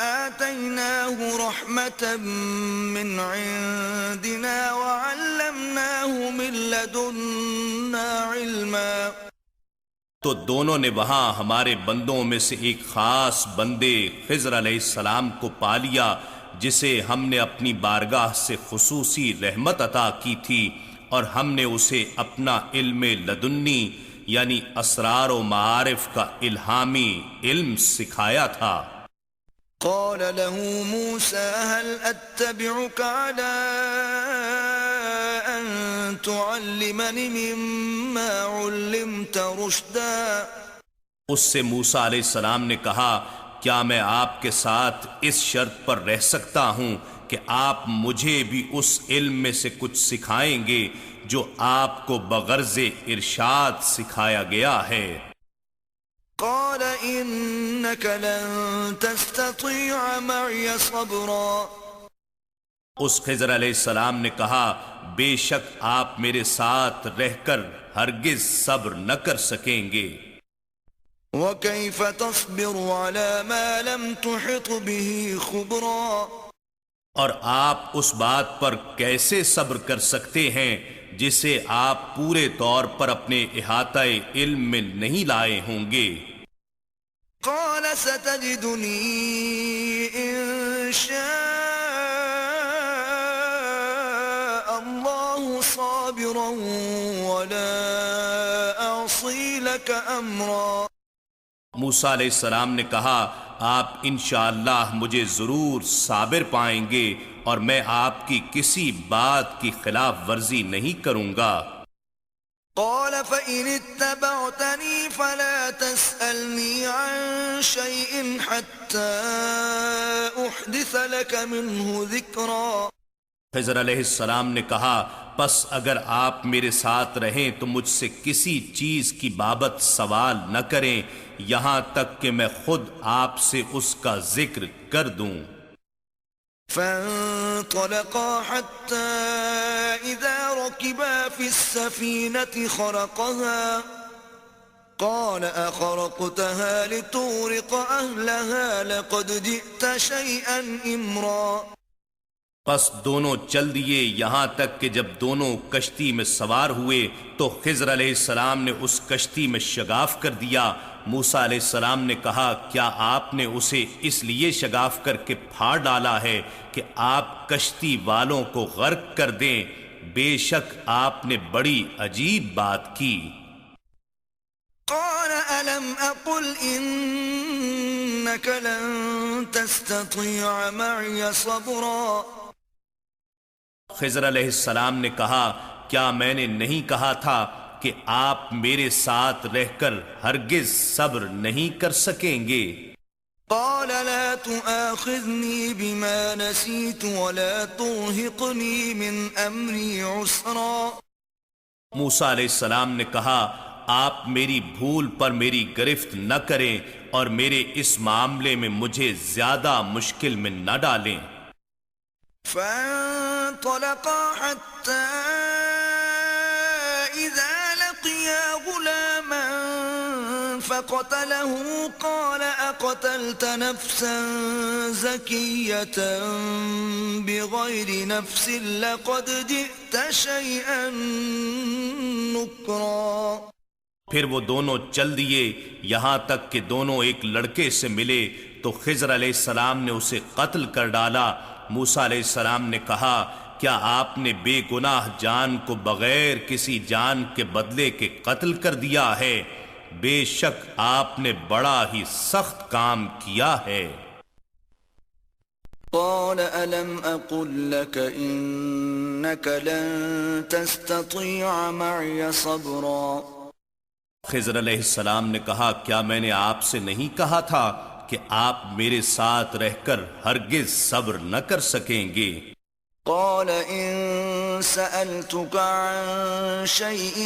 Speaker 1: آتيناه رحمة من عندنا وعلمناه من لدنا علما۔
Speaker 2: تو دونوں نے وہاں ہمارے بندوں میں سے ایک خاص بندے خضر علیہ السلام کو پا لیا، جسے ہم نے اپنی بارگاہ سے خصوصی رحمت عطا کی تھی، اور ہم نے اسے اپنا علم لدنی یعنی اسرار و معارف کا الہامی علم سکھایا تھا۔
Speaker 1: قال له موسى هل أتبعك على أن تعلمني مما علمت رشدا۔
Speaker 2: اس سے موسیٰ علیہ السلام نے کہا، کیا میں آپ کے ساتھ اس شرط پر رہ سکتا ہوں کہ آپ مجھے بھی اس علم میں سے کچھ سکھائیں گے جو آپ کو بغرض ارشاد سکھایا گیا ہے؟
Speaker 1: قال إنك لن تستطيع معي صبرا۔
Speaker 2: اس خضر علیہ السلام نے کہا بے شک آپ میرے ساتھ رہ کر ہرگز صبر نہ کر سکیں گے۔
Speaker 1: وَكَيْفَ تَصْبِرُ عَلَى مَا لَمْ تُحِطْ بِهِ خُبْرًا،
Speaker 2: اور آپ اس بات پر کیسے صبر کر سکتے ہیں جسے آپ پورے طور پر اپنے احاطہ علم میں نہیں لائے ہوں گے۔
Speaker 1: قَالَ سَتَجِدُنِي إِن شَاءَ اللَّهُ صَابِرًا وَلَا أَعْصِي لَكَ أَمْرًا۔
Speaker 2: موسیٰ علیہ السلام نے کہا آپ انشاءاللہ مجھے ضرور صابر پائیں گے اور میں آپ کی کسی بات کی خلاف ورزی نہیں کروں گا۔
Speaker 1: قال فإن اتبعتني فلا تسألني عن شيء حتى أحدث لك منه ذكرا۔
Speaker 2: خضر علیہ السلام نے کہا پس اگر آپ میرے ساتھ رہیں تو مجھ سے کسی چیز کی بابت سوال نہ کریں یہاں تک کہ میں خود آپ سے اس کا ذکر کر دوں۔
Speaker 1: فانطلقا حتى إذا ركبا في السفينة خرقها قال أخرقتها لتغرق أهلها لقد جئت شيئا إمرا۔
Speaker 2: پس دونوں چل دیے یہاں تک کہ جب دونوں کشتی میں سوار ہوئے تو خضر علیہ السلام نے اس کشتی میں شگاف کر دیا۔ موسیٰ علیہ السلام نے کہا کیا آپ نے اسے اس لیے شگاف کر کے پھاڑ ڈالا ہے کہ آپ کشتی والوں کو غرق کر دیں؟ بے شک آپ نے بڑی عجیب بات کی۔
Speaker 1: قال ألم أقل إنك لن تستطيع معي صبرا۔
Speaker 2: خضر علیہ السلام نے کہا کیا میں نے نہیں کہا تھا کہ آپ میرے ساتھ رہ کر ہرگز صبر نہیں کر سکیں گے؟
Speaker 1: قال لا تؤاخذني بما نسيت ولا ترهقني من أمري عسرا۔
Speaker 2: موسیٰ علیہ السلام نے کہا آپ میری بھول پر میری گرفت نہ کریں اور میرے اس معاملے میں مجھے زیادہ مشکل میں نہ ڈالیں۔
Speaker 1: فانطلقا حتى إذا لقيا غلاما فقتله قال أقتلت نفسا زكية بغير نفس لقد جئت شيئا نكرا۔
Speaker 2: پھر وہ دونوں چل دیے یہاں تک کہ دونوں ایک لڑکے سے ملے تو خضر علیہ السلام نے اسے قتل کر ڈالا۔ موسیٰ علیہ السلام نے کہا کیا آپ نے بے گناہ جان کو بغیر کسی جان کے بدلے کے قتل کر دیا ہے؟ بے شک آپ نے بڑا ہی سخت کام کیا ہے۔
Speaker 1: قال ألم أقل لك إنك لن تستطيع معي صبرا۔
Speaker 2: خضر علیہ السلام نے کہا کیا میں نے آپ سے نہیں کہا تھا کہ آپ میرے ساتھ رہ کر ہرگز صبر نہ کر سکیں گے؟
Speaker 1: قال إن سألتك عن شيء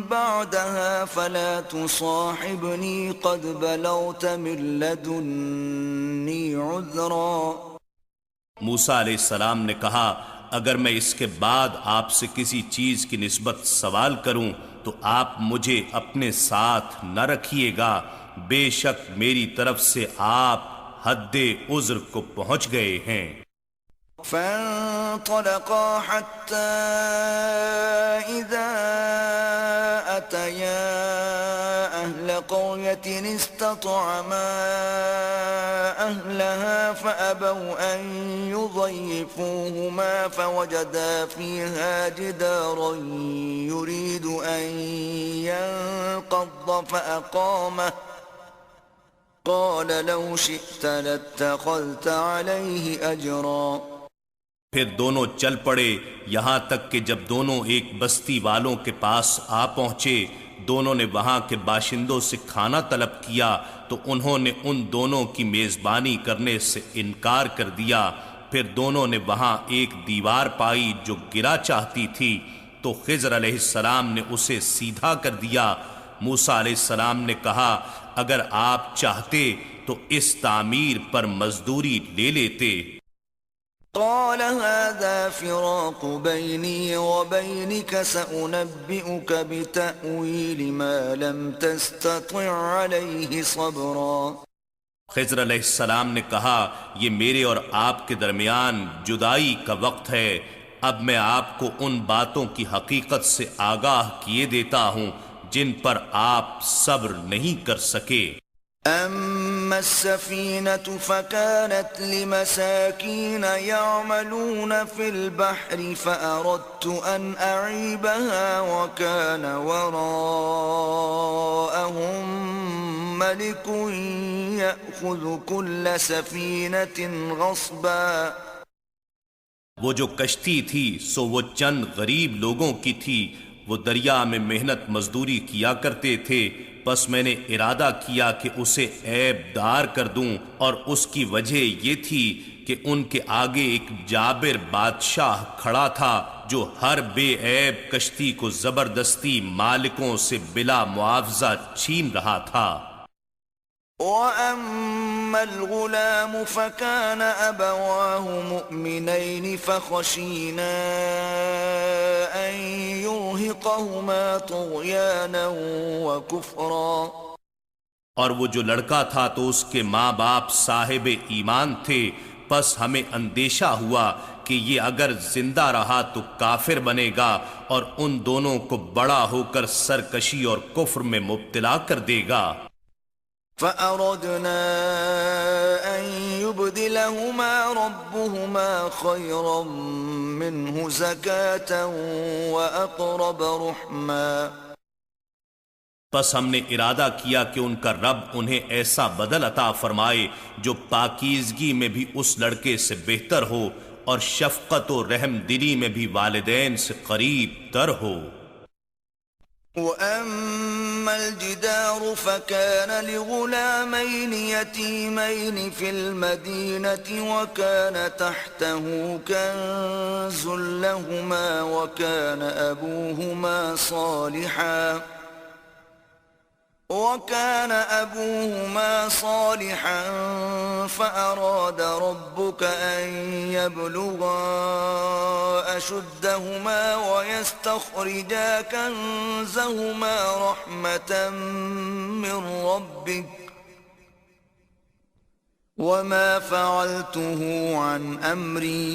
Speaker 1: بعدها فلا تصاحبني قد بلغت من لدني عذرا۔
Speaker 2: موسیٰ علیہ السلام نے کہا اگر میں اس کے بعد آپ سے کسی چیز کی نسبت سوال کروں تو آپ مجھے اپنے ساتھ نہ رکھیے گا، بے شک میری طرف سے آپ حد عذر کو پہنچ گئے ہیں۔
Speaker 1: فانطلقا حتى إذا أتيا أهل قرية استطعما أهلها فأبوا أن يضيفوهما فوجدا فيها جدارا يريد أن ينقض فأقامه قال لو شئت لاتخذت عليه أجرا۔
Speaker 2: پھر دونوں چل پڑے یہاں تک کہ جب دونوں ایک بستی والوں کے پاس آ پہنچے، دونوں نے وہاں کے باشندوں سے کھانا طلب کیا تو انہوں نے ان دونوں کی میزبانی کرنے سے انکار کر دیا۔ پھر دونوں نے وہاں ایک دیوار پائی جو گرا چاہتی تھی تو خضر علیہ السلام نے اسے سیدھا کر دیا۔ موسیٰ علیہ السلام نے کہا اگر آپ چاہتے تو اس تعمیر پر مزدوری لے لیتے۔
Speaker 1: قال هذا فراق بيني وبينك سأنبئك بتأويل ما لم تستطع عليه صبرا۔
Speaker 2: خضر علیہ السلام نے کہا یہ میرے اور آپ کے درمیان جدائی کا وقت ہے، اب میں آپ کو ان باتوں کی حقیقت سے آگاہ کیے دیتا ہوں جن پر آپ صبر نہیں کر سکے۔
Speaker 1: أما السفينة فكانت لمساكين يعملون في البحر فأردت أن أعيبها وكان وراءهم ملك يأخذ كل سفينة غصبا۔
Speaker 2: وہ جو کشتی تھی سو وہ چند غریب لوگوں کی تھی، وہ دریا میں محنت مزدوری کیا کرتے تھے، بس میں نے ارادہ کیا کہ اسے عیب دار کر دوں، اور اس کی وجہ یہ تھی کہ ان کے آگے ایک جابر بادشاہ کھڑا تھا جو ہر بے عیب کشتی کو زبردستی مالکوں سے بلا معاوضہ چھین رہا تھا۔
Speaker 1: وَأَمَّا الْغُلَامُ فَكَانَ أَبَوَاهُ مُؤْمِنَيْنِ فَخَشِينَا أَن يُرْهِقَهُمَا طُغْيَانًا وَكُفْرًا۔
Speaker 2: اور وہ جو لڑکا تھا تو اس کے ماں باپ صاحب ایمان تھے، پس ہمیں اندیشہ ہوا کہ یہ اگر زندہ رہا تو کافر بنے گا اور ان دونوں کو بڑا ہو کر سرکشی اور کفر میں مبتلا کر دے گا۔
Speaker 1: فأردنا أن يبدلهما ربهما خيرا منه زكاة وأقرب رحما۔
Speaker 2: پس ہم نے ارادہ کیا کہ ان کا رب انہیں ایسا بدل عطا فرمائے جو پاکیزگی میں بھی اس لڑکے سے بہتر ہو اور شفقت و رحم دلی میں بھی والدین سے قریب تر ہو۔
Speaker 1: وَأَمَّا الْجِدَارُ فَكَانَ لِغُلَامَيْنِ يَتِيمَيْنِ فِي الْمَدِينَةِ وَكَانَ تَحْتَهُ كَنْزٌ لَهُمَا وَكَانَ أَبُوهُمَا صَالِحًا فَأَرَادَ رَبُّكَ أَن يَبْلُغَا أَشُدَّهُمَا وَيَسْتَخْرِجَا كَنزَهُمَا رَحْمَةً مِّن رَّبِّكَ وَمَا فَعَلْتُهُ عَنْ أَمْرِي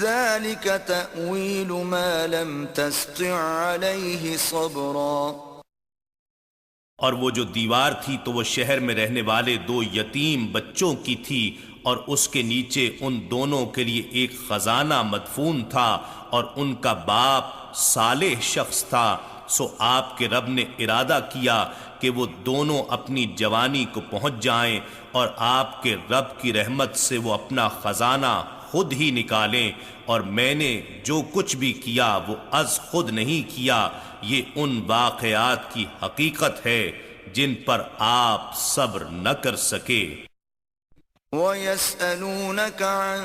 Speaker 1: ذَلِكَ تَأْوِيلُ مَا لَمْ تَسْطِع عَلَيْهِ صَبْرًا۔
Speaker 2: اور وہ جو دیوار تھی تو وہ شہر میں رہنے والے دو یتیم بچوں کی تھی، اور اس کے نیچے ان دونوں کے لیے ایک خزانہ مدفون تھا، اور ان کا باپ صالح شخص تھا، سو آپ کے رب نے ارادہ کیا کہ وہ دونوں اپنی جوانی کو پہنچ جائیں، اور آپ کے رب کی رحمت سے وہ اپنا خزانہ خود ہی نکالیں، اور میں نے جو کچھ بھی کیا وہ از خود نہیں کیا، یہ ان واقعات کی حقیقت ہے جن پر آپ صبر نہ کر سکے۔
Speaker 1: وَيَسْأَلُونَكَ عَنْ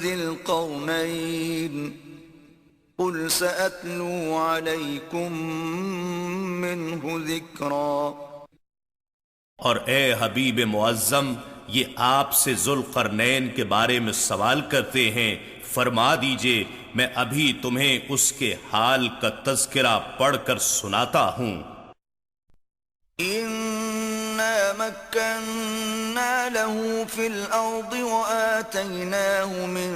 Speaker 1: ذِي الْقَرْنَيْنِ قُلْ سَأَتْلُو عَلَيْكُمْ مِنْهُ ذِكْرًا۔
Speaker 2: اور اے حبیب معظم، یہ آپ سے ذوالقرنین کے بارے میں سوال کرتے ہیں، فرما دیجئے میں ابھی تمہیں اس کے حال کا تذکرہ پڑھ کر سناتا ہوں۔
Speaker 1: إِنَّا مَكَّنَّا لَهُ فِي الْأَرْضِ وَآتَيْنَاهُ مِن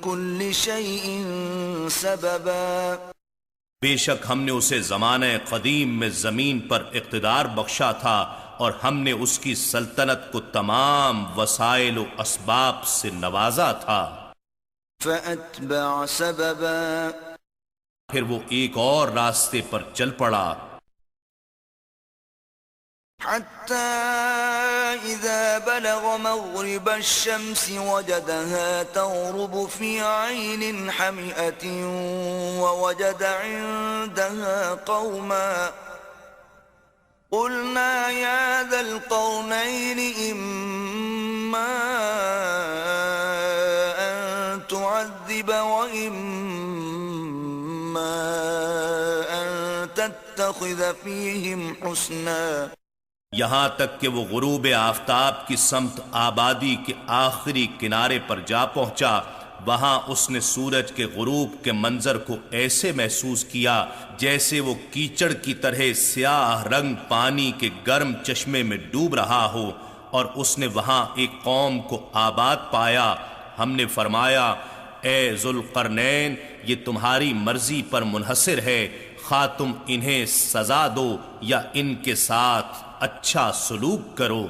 Speaker 1: كُلِّ شَيْءٍ سَبَبًا۔
Speaker 2: بے شک ہم نے اسے زمانہ قدیم میں زمین پر اقتدار بخشا تھا، اور ہم نے اس کی سلطنت کو تمام وسائل و اسباب سے نوازا تھا۔
Speaker 1: فَأَتْبَعَ سَبَبًا۔
Speaker 2: پھر وہ ایک اور راستے پر چل پڑا،
Speaker 1: حَتَّى إِذَا بَلَغَ مَغْرِبَ الشَّمْسِ وَجَدَهَا تَغْرُبُ فِي عَيْنٍ حَمِئَةٍ وَوَجَدَ عِندَهَا قَوْمًا قُلْنَا يَا ذَا الْقَرْنَيْنِ إِمَّا أَن تُعَذِّبَ وَإِمَّا أَن تَتَّخِذَ فِيهِمْ حُسْنًا۔
Speaker 2: یہاں تک کہ وہ غروب آفتاب کی سمت آبادی کے آخری کنارے پر جا پہنچا۔ وہاں اس نے سورج کے غروب کے منظر کو ایسے محسوس کیا جیسے وہ کیچڑ کی طرح سیاہ رنگ پانی کے گرم چشمے میں ڈوب رہا ہو، اور اس نے وہاں ایک قوم کو آباد پایا۔ ہم نے فرمایا، اے ذوالقرنین، یہ تمہاری مرضی پر منحصر ہے، خواہ تم انہیں سزا دو یا ان کے ساتھ اچھا سلوک کرو۔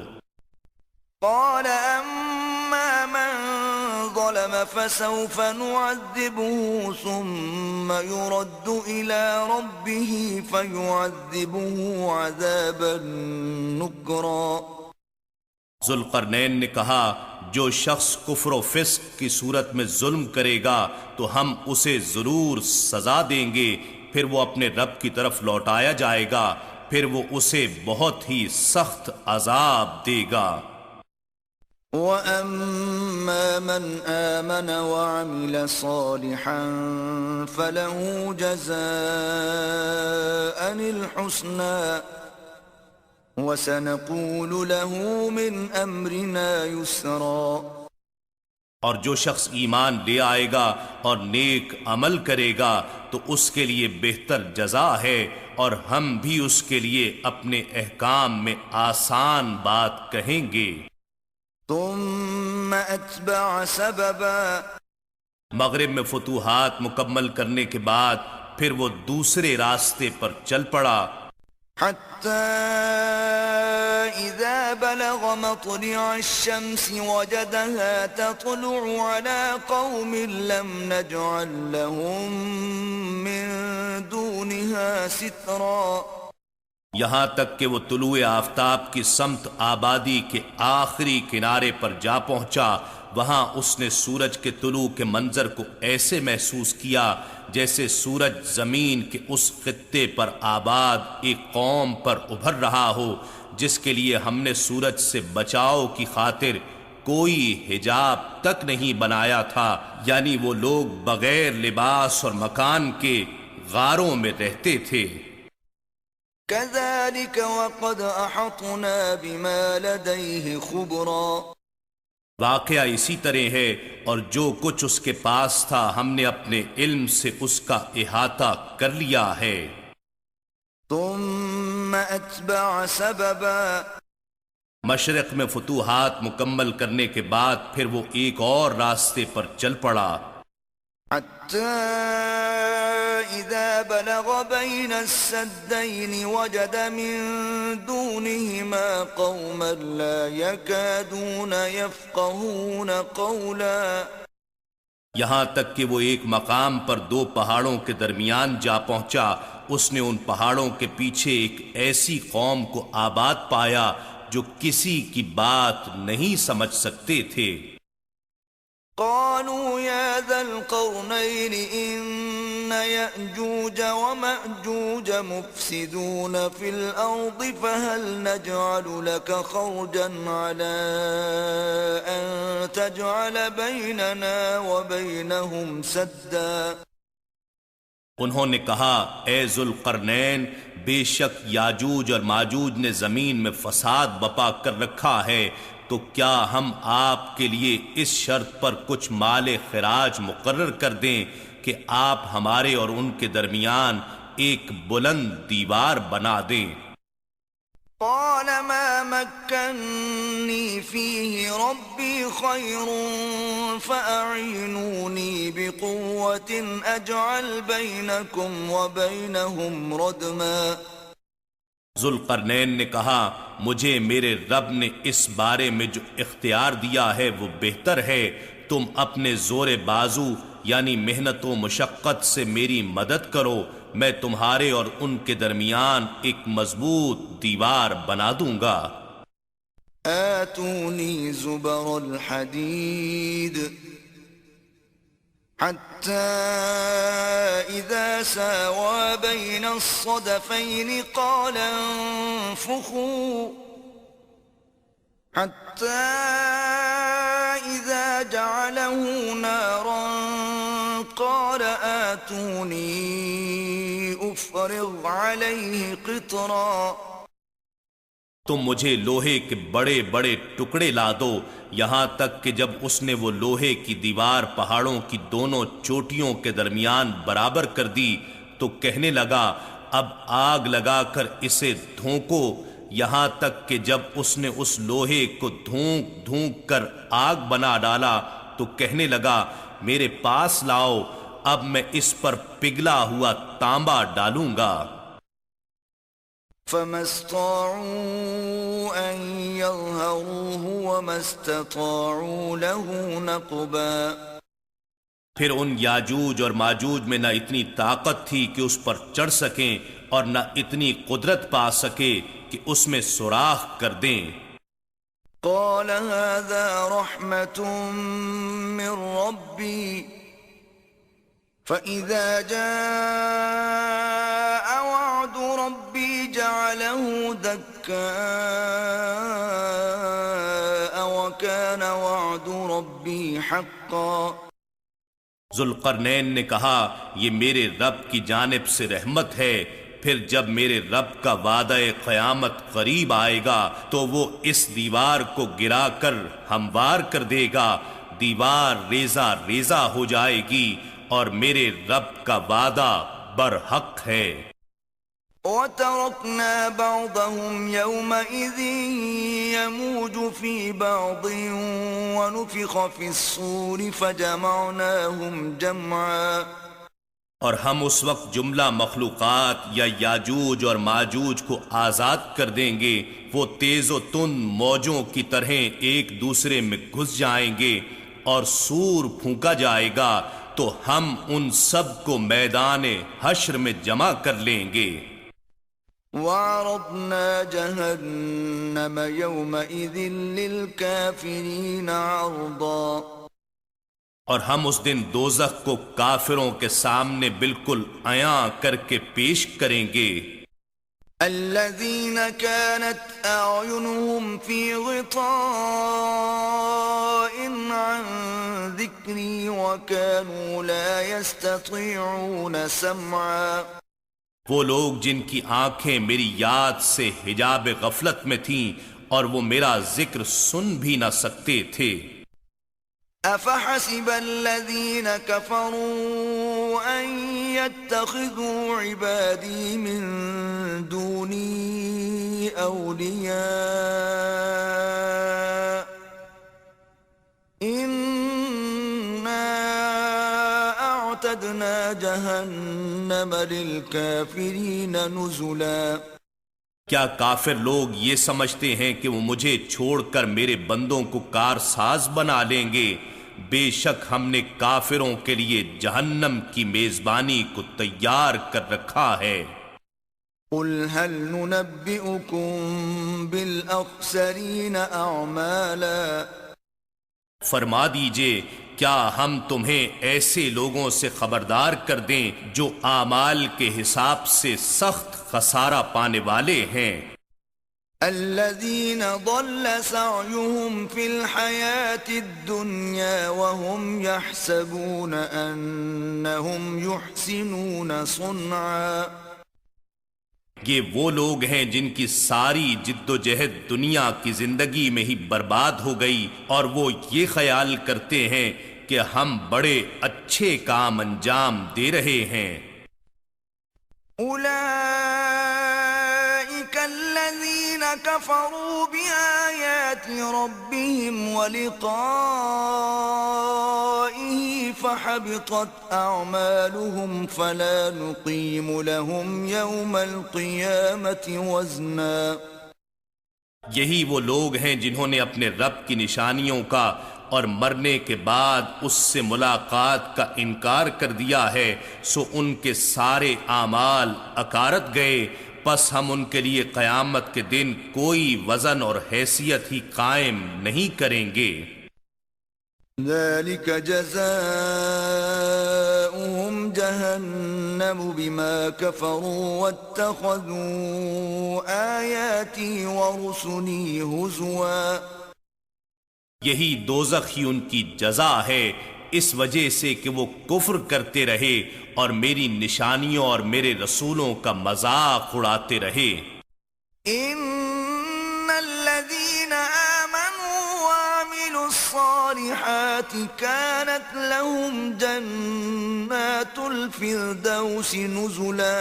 Speaker 1: قال أما من ظلم فسوف نعذبه ثم يرد إلى ربه فيعذبه عذابا نكرا۔
Speaker 2: ذوالقرنین نے کہا، جو شخص کفر و فسق کی صورت میں ظلم کرے گا تو ہم اسے ضرور سزا دیں گے، پھر وہ اپنے رب کی طرف لوٹایا جائے گا، پھر وہ اسے بہت ہی سخت عذاب دے گا۔
Speaker 1: وَأَمَّا مَنْ آمَنَ وَعَمِلَ صَالِحًا فَلَهُ جَزَاءً الْحُسْنَى وَسَنَقُولُ لَهُ مِنْ أَمْرِنَا يُسْرًا۔
Speaker 2: اور جو شخص ایمان لے آئے گا اور نیک عمل کرے گا تو اس کے لیے بہتر جزا ہے، اور ہم بھی اس کے لیے اپنے احکام میں آسان بات کہیں گے۔
Speaker 1: ثم أتبع سببا۔
Speaker 2: مغرب میں فتوحات مکمل کرنے کے بعد پھر وہ دوسرے راستے پر چل پڑا،
Speaker 1: حتى إذا بلغ مطلع الشمس وجدها تطلع على قوم لم نجعل لهم من دونها سترا۔
Speaker 2: یہاں تک کہ وہ طلوع آفتاب کی سمت آبادی کے آخری کنارے پر جا پہنچا۔ وہاں اس نے سورج کے طلوع کے منظر کو ایسے محسوس کیا جیسے سورج زمین کے اس خطے پر آباد ایک قوم پر ابھر رہا ہو جس کے لیے ہم نے سورج سے بچاؤ کی خاطر کوئی حجاب تک نہیں بنایا تھا، یعنی وہ لوگ بغیر لباس اور مکان کے غاروں میں رہتے تھے۔
Speaker 1: كذلك وقد أحطنا بما لديه خبرا۔
Speaker 2: واقعہ اسی طرح ہے، اور جو کچھ اس کے پاس تھا ہم نے اپنے علم سے اس کا احاطہ کر لیا ہے۔
Speaker 1: ثم أتبع سببا۔
Speaker 2: مشرق میں فتوحات مکمل کرنے کے بعد پھر وہ ایک اور راستے پر چل پڑا،
Speaker 1: حتى إذا بلغ بين السدين وجد من دونهما قوما لا يكادون يفقهون قولا۔
Speaker 2: یہاں تک کہ وہ ایک مقام پر دو پہاڑوں کے درمیان جا پہنچا، اس نے ان پہاڑوں کے پیچھے ایک ایسی قوم کو آباد پایا جو کسی کی بات نہیں سمجھ سکتے تھے۔
Speaker 1: قالوا يا ذا القرنين إن يأجوج ومأجوج مفسدون في الأرض فهل نجعل لك خرجا على أن تجعل بيننا وبينهم سدا۔
Speaker 2: انہوں نے کہا، اے ذوالقرنین، بے شک یاجوج اور ماجوج نے زمین میں فساد بپا کر رکھا ہے، تو کیا ہم آپ کے لیے اس شرط پر کچھ مال خراج مقرر کر دیں کہ آپ ہمارے اور ان کے درمیان ایک بلند دیوار بنا دیں؟
Speaker 1: قال ما مكنني فيه ربي خير فأعينوني بقوة أجعل بينكم وبينهم ردما۔
Speaker 2: ذوالقرنین نے کہا، مجھے میرے رب نے اس بارے میں جو اختیار دیا ہے وہ بہتر ہے، تم اپنے زور بازو یعنی محنت و مشقت سے میری مدد کرو، میں تمہارے اور ان کے درمیان ایک مضبوط دیوار بنا دوں گا۔
Speaker 1: آتونی زبر الحدید حتى إذا ساوى بين الصدفين قال انفخوا حتى إذا جعله نارا قال آتوني أفرغ عليه قطرا۔
Speaker 2: تم مجھے لوہے کے بڑے بڑے ٹکڑے لا دو، یہاں تک کہ جب اس نے وہ لوہے کی دیوار پہاڑوں کی دونوں چوٹیوں کے درمیان برابر کر دی تو کہنے لگا اب آگ لگا کر اسے دھونکو، یہاں تک کہ جب اس نے اس لوہے کو دھونک دھونک کر آگ بنا ڈالا تو کہنے لگا میرے پاس لاؤ، اب میں اس پر پگھلا ہوا تانبا ڈالوں گا۔
Speaker 1: فما استطاعوا أن يظهروه وما استطاعوا له نقبا،
Speaker 2: پھر ان یاجوج اور ماجوج میں نہ اتنی طاقت تھی کہ اس پر چڑھ سکیں اور نہ اتنی قدرت پا سکے کہ اس میں سوراخ کر دیں۔
Speaker 1: قال هذا رحمة من ربي فإذا جاء وعد ربي جعله دكاء وكان وعد ربي حقا۔
Speaker 2: ذوالقرنین نے کہا یہ میرے رب کی جانب سے رحمت ہے، پھر جب میرے رب کا وعدہ قیامت قریب آئے گا تو وہ اس دیوار کو گرا کر ہموار کر دے گا، دیوار ریزہ ریزہ ہو جائے گی اور میرے رب کا وعدہ برحق ہے۔
Speaker 1: وَتَرَكْنَا بَعْضَهُمْ يَوْمَئِذٍ يَمُوجُ فِي بَعْضٍ وَنُفِخَ فِي الصُّورِ فَجَمَعْنَاهُمْ جَمْعًا،
Speaker 2: اور ہم اس وقت جملہ مخلوقات یا یاجوج اور ماجوج کو آزاد کر دیں گے، وہ تیز و تند موجوں کی طرح ایک دوسرے میں گھس جائیں گے اور سور پھونکا جائے گا تو ہم ان سب کو میدان حشر میں جمع کر لیں گے۔
Speaker 1: وَعَرَضْنَا جَهَنَّمَ يَوْمَئِذٍ لِلْكَافِرِينَ عَرْضًا،
Speaker 2: اور ہم اس دن دوزخ کو کافروں کے سامنے بالکل عیاں کر کے پیش کریں گے۔
Speaker 1: الَّذِينَ كَانَتْ أَعْيُنُهُمْ فِي غِطَاءٍ عَنْ ذِكْرِي وَكَانُوا لَا يَسْتَطِيعُونَ سَمْعًا،
Speaker 2: وہ لوگ جن کی آنکھیں میری یاد سے حجاب غفلت میں تھیں اور وہ میرا ذکر سن بھی نہ سکتے تھے۔
Speaker 1: أَفَحَسِبَ الَّذِينَ كَفَرُوا أَن يَتَّخِذُوا عِبَادِي مِن دُونِي أَوْلِيَاءَ إِنَّا أَعْتَدْنَا جَهَنَّمَ لِلْكَافِرِينَ نُزُلًا۔
Speaker 2: کیا کافر لوگ یہ سمجھتے ہیں کہ وہ مجھے چھوڑ کر میرے بندوں کو کارساز بنا لیں گے؟ بے شک ہم نے کافروں کے لیے جہنم کی میزبانی کو تیار کر رکھا ہے۔
Speaker 1: قُلْ هَلْ نُنَبِّئُكُمْ بِالْأَخْسَرِينَ أَعْمَالًا،
Speaker 2: فرما دیجئے کیا ہم تمہیں ایسے لوگوں سے خبردار کر دیں جو اعمال کے حساب سے سخت خسارہ پانے والے ہیں؟
Speaker 1: الذين ضل سعيهم في الحياة الدنيا وهم يحسبون أنهم يحسنون صنعا،
Speaker 2: یہ وہ لوگ ہیں جن کی ساری جد و جہد دنیا کی زندگی میں ہی برباد ہو گئی اور وہ یہ خیال کرتے ہیں کہ ہم بڑے اچھے کام انجام دے رہے ہیں۔
Speaker 1: أولئك الذين كفروا بآيات ربهم ولقائه فحبطت أعمالهم فلا نقيم لهم يوم القيامة وزنا۔
Speaker 2: یہی وہ لوگ ہیں جنہوں نے اپنے رب کی نشانیوں کا اور مرنے کے بعد اس سے ملاقات کا انکار کر دیا ہے، سو ان کے سارے اعمال اکارت گئے، پس ہم ان کے لیے قیامت کے دن کوئی وزن اور حیثیت ہی قائم نہیں کریں گے۔
Speaker 1: ذلك جزاؤهم جهنم بما كفروا واتخذوا آياتي ورسلي هزوا،
Speaker 2: یہی دوزخ ہی ان کی جزا ہے اس وجہ سے کہ وہ کفر کرتے رہے اور میری نشانیوں اور میرے رسولوں کا مذاق اڑاتے رہے۔
Speaker 1: إن الصالحات كانت لهم جنات الفردوس نزلا.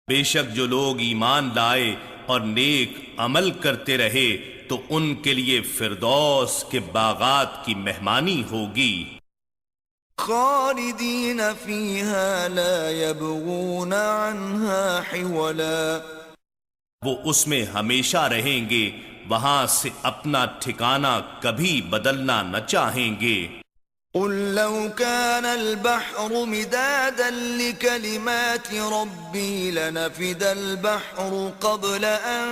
Speaker 2: بے شک جو لوگ ایمان لائے اور نیک عمل کرتے رہے تو ان کے لیے فردوس کے باغات کی مہمانی ہوگی.
Speaker 1: خالدین فیہا لا یبغون عنہا حولا.
Speaker 2: وہ اس میں ہمیشہ رہیں گے، وہاں سے اپنا ٹھکانہ کبھی بدلنا نہ چاہیں گے.
Speaker 1: قل لو كان البحر مدادا لكلمات ربي لنفد البحر قبل أن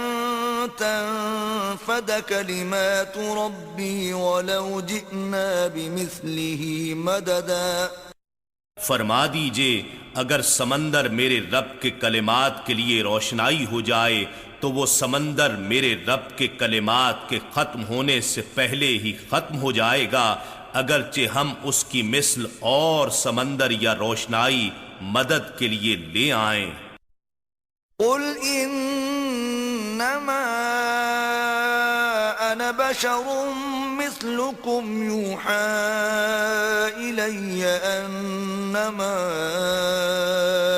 Speaker 1: تنفد كلمات ربي ولو جئنا بمثله مددا.
Speaker 2: فرما دیجئے اگر سمندر میرے رب کے کلمات کے لیے روشنائی ہو جائے تو وہ سمندر میرے رب کے کلمات کے ختم ہونے سے پہلے ہی ختم ہو جائے گا، اگرچہ ہم اس کی مثل اور سمندر یا روشنائی مدد کے لیے لے آئیں.
Speaker 1: قل انما انا بشر مثلكم يوحى الي انما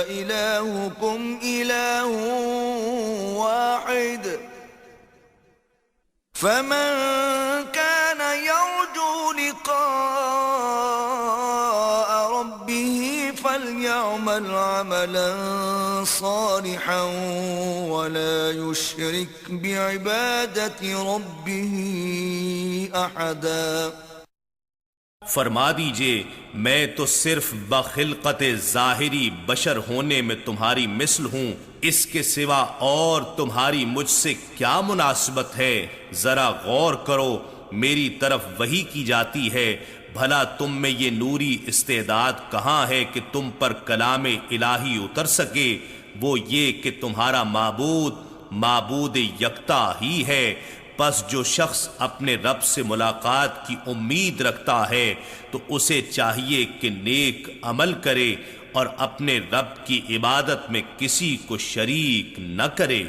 Speaker 1: الهكم اله واحد فمن كان يرجو لقاء ربه فليعمل عملا صالحا ولا يشرك بعبادة ربه أحدا.
Speaker 2: فرما دیجئے میں تو صرف بخلقت ظاہری بشر ہونے میں تمہاری مثل ہوں، اس کے سوا اور تمہاری مجھ سے کیا مناسبت ہے؟ ذرا غور کرو، میری طرف وحی کی جاتی ہے، بھلا تم میں یہ نوری استعداد کہاں ہے کہ تم پر کلام الہی اتر سکے؟ وہ یہ کہ تمہارا معبود یکتا ہی ہے. پس جو شخص اپنے رب سے ملاقات کی امید رکھتا ہے تو اسے چاہیے کہ نیک عمل کرے اور اپنے رب کی عبادت میں کسی کو شریک نہ کرے.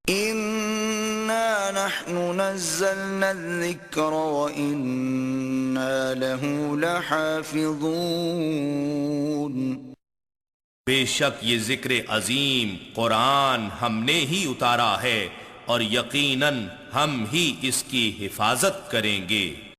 Speaker 1: اِنَّا نَحْنُ نَزَّلْنَا الذِّكْرَ وَإِنَّا لَهُ لَحَافِظُونَ.
Speaker 2: بے شک یہ ذکر عظیم قرآن ہم نے ہی اتارا ہے اور یقیناً ہم ہی اس کی حفاظت کریں گے.